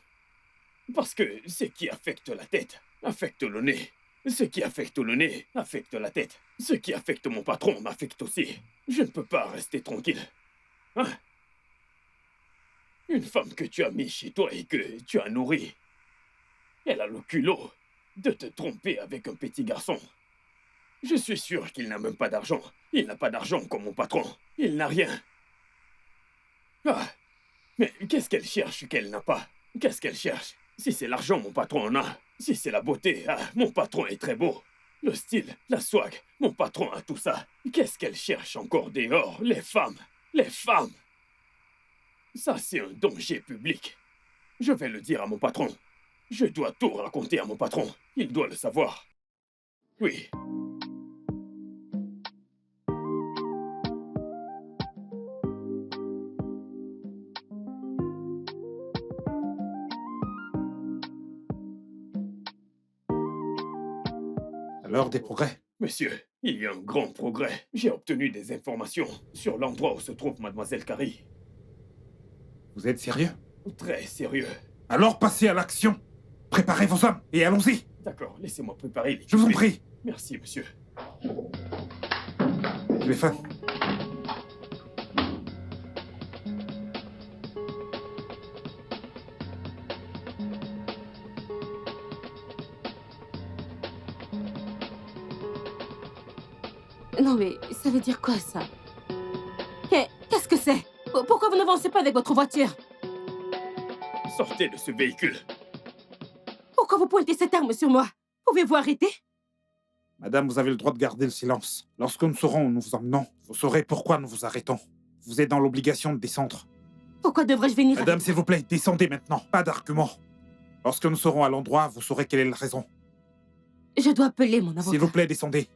Parce que ce qui affecte la tête affecte le nez. Ce qui affecte le nez affecte la tête. Ce qui affecte mon patron m'affecte aussi. Je ne peux pas rester tranquille. Hein? Une femme que tu as mise chez toi et que tu as nourrie, elle a le culot de te tromper avec un petit garçon. Je suis sûr qu'il n'a même pas d'argent. Il n'a pas d'argent comme mon patron. Il n'a rien. Ah, mais qu'est-ce qu'elle cherche qu'elle n'a pas? Qu'est-ce qu'elle cherche? Si c'est l'argent, mon patron en a. Si c'est la beauté, mon patron est très beau. Le style, la swag, mon patron a tout ça. Qu'est-ce qu'elle cherche encore dehors? Les femmes. Les femmes. Ça, c'est un danger public. Je vais le dire à mon patron. Je dois tout raconter à mon patron. Il doit le savoir. Oui. Alors, des progrès? Monsieur, il y a un grand progrès. J'ai obtenu des informations sur l'endroit où se trouve Mademoiselle Carrie. Vous êtes sérieux? Très sérieux. Alors passez à l'action. Préparez vos hommes et allons-y. D'accord, laissez-moi préparer les... Je vous en prie. Merci, monsieur. Téléphone. Non mais, ça veut dire quoi ça? Qu'est-ce que c'est? Pourquoi vous n'avancez pas avec votre voiture? Sortez de ce véhicule. Pourquoi vous pointez cette arme sur moi? Pouvez-vous arrêter? Madame, vous avez le droit de garder le silence. Lorsque nous saurons où nous vous emmenons, vous saurez pourquoi nous vous arrêtons. Vous êtes dans l'obligation de descendre. Pourquoi devrais-je venir? Madame, s'il vous plaît, descendez maintenant. Pas d'argument. Lorsque nous serons à l'endroit, vous saurez quelle est la raison. Je dois appeler mon avocat. S'il vous plaît, descendez.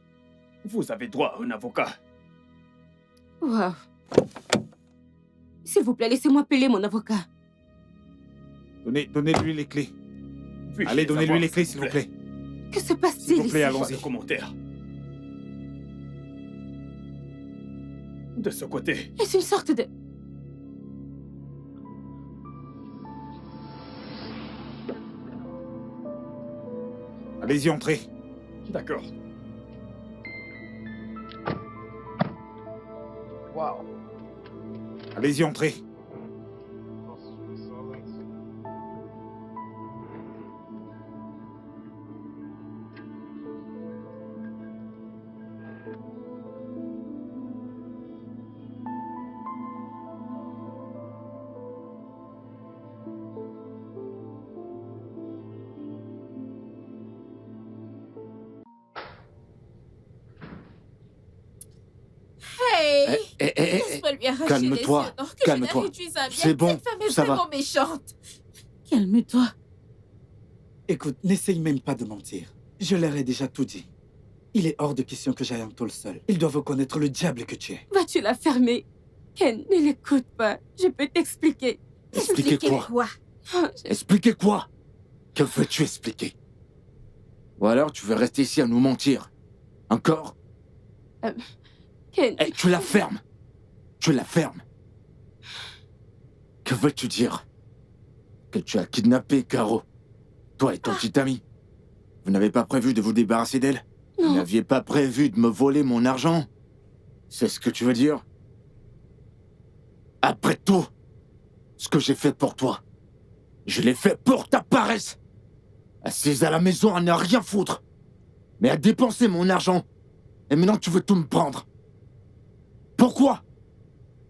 Vous avez droit à un avocat. Wow. S'il vous plaît, laissez-moi appeler mon avocat. Donnez-lui les clés. Puis-je Allez, donnez-lui avoir, les clés, s'il vous plaît. Que se passe-t-il S'il vous plaît, ici? allons-y. Pas de commentaires. De ce côté. Est-ce une sorte de... Allez-y, entrez. D'accord. Wow. Allez-y, entrez. Hey! Eh, Laisse-moi lui arracher calme-toi, les yeux, donc que calme-toi. je la réduise à miettes. C'est bon, Cette femme est ça va. vraiment méchante. Calme-toi. Écoute, n'essaye même pas de mentir. Je leur ai déjà tout dit. Il est hors de question que j'aille en tôle seul. Ils doivent reconnaître le diable que tu es. Vas-tu la fermer? Ken, ne l'écoute pas. Je peux t'expliquer. Expliquer quoi? Oh, Expliquer quoi? Que veux-tu expliquer? Ou alors tu veux rester ici à nous mentir? Encore? Ken... Eh, tu la fermes! Tu la fermes! Que veux-tu dire? Que tu as kidnappé Caro? Toi et ton petit ami? Vous n'avez pas prévu de vous débarrasser d'elle? Vous n'aviez pas prévu de me voler mon argent? C'est ce que tu veux dire? Après tout, ce que j'ai fait pour toi, je l'ai fait pour ta paresse! Assise à la maison à ne rien foutre, mais à dépenser mon argent. Et maintenant tu veux tout me prendre. Pourquoi?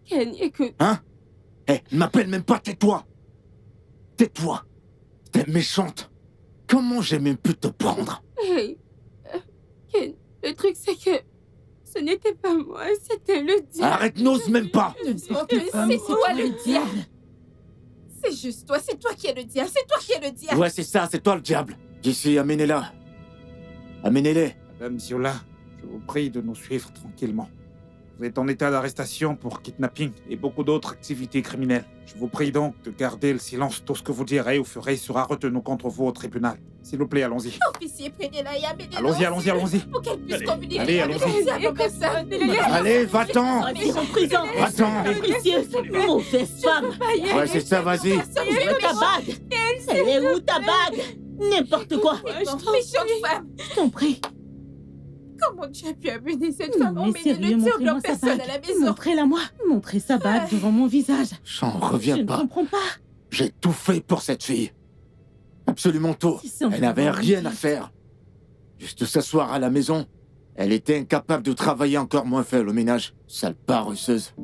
Ken, écoute. Hein? Eh, ne m'appelle même pas, tais-toi! Tais-toi! T'es méchante. Comment j'ai même pu te prendre? Hey, Ken, le truc c'est que ce n'était pas moi, c'était le diable. Arrête, n'ose même pas. C'est toi le diable. C'est juste toi, c'est toi qui es le diable, c'est toi qui es le diable. Ouais, c'est ça, c'est toi le diable. D'ici, amenez-la. Amenez-les. Madame Ziola, je vous prie de nous suivre tranquillement. Vous êtes en état d'arrestation pour kidnapping et beaucoup d'autres activités criminelles. Je vous prie donc de garder le silence. Tout ce que vous direz ou ferez sera retenu contre vous au tribunal. S'il vous plaît, allons-y. Officier, prenez-la et amenez-la. Allons-y, allons-y, allons-y. Pour qu'elle puisse Allez. communiquer. Allez, avec allons-y. le diable en personne. Allez, va-t'en. Ils sont en prison. Va-t'en. Capricieuse, mauvaise femme. Ouais, c'est ça, vas-y. Je veux ta bague. Elle est où ta bague? N'importe quoi. Méchante femme. Je t'en prie. Comment tu as pu amener cette femme Non, en mais mener sérieux, le diable en montrez-moi sa personne bague. à la maison? Montrez-la-moi. Montrez sa bague devant mon visage. J'en Je reviens ne pas. comprends pas. J'ai tout fait pour cette fille. Absolument tout. Si c'est Elle n'avait encore rien une à faire. Juste s'asseoir à la maison. Elle était incapable de travailler, encore moins faire le ménage. Sale paresseuse.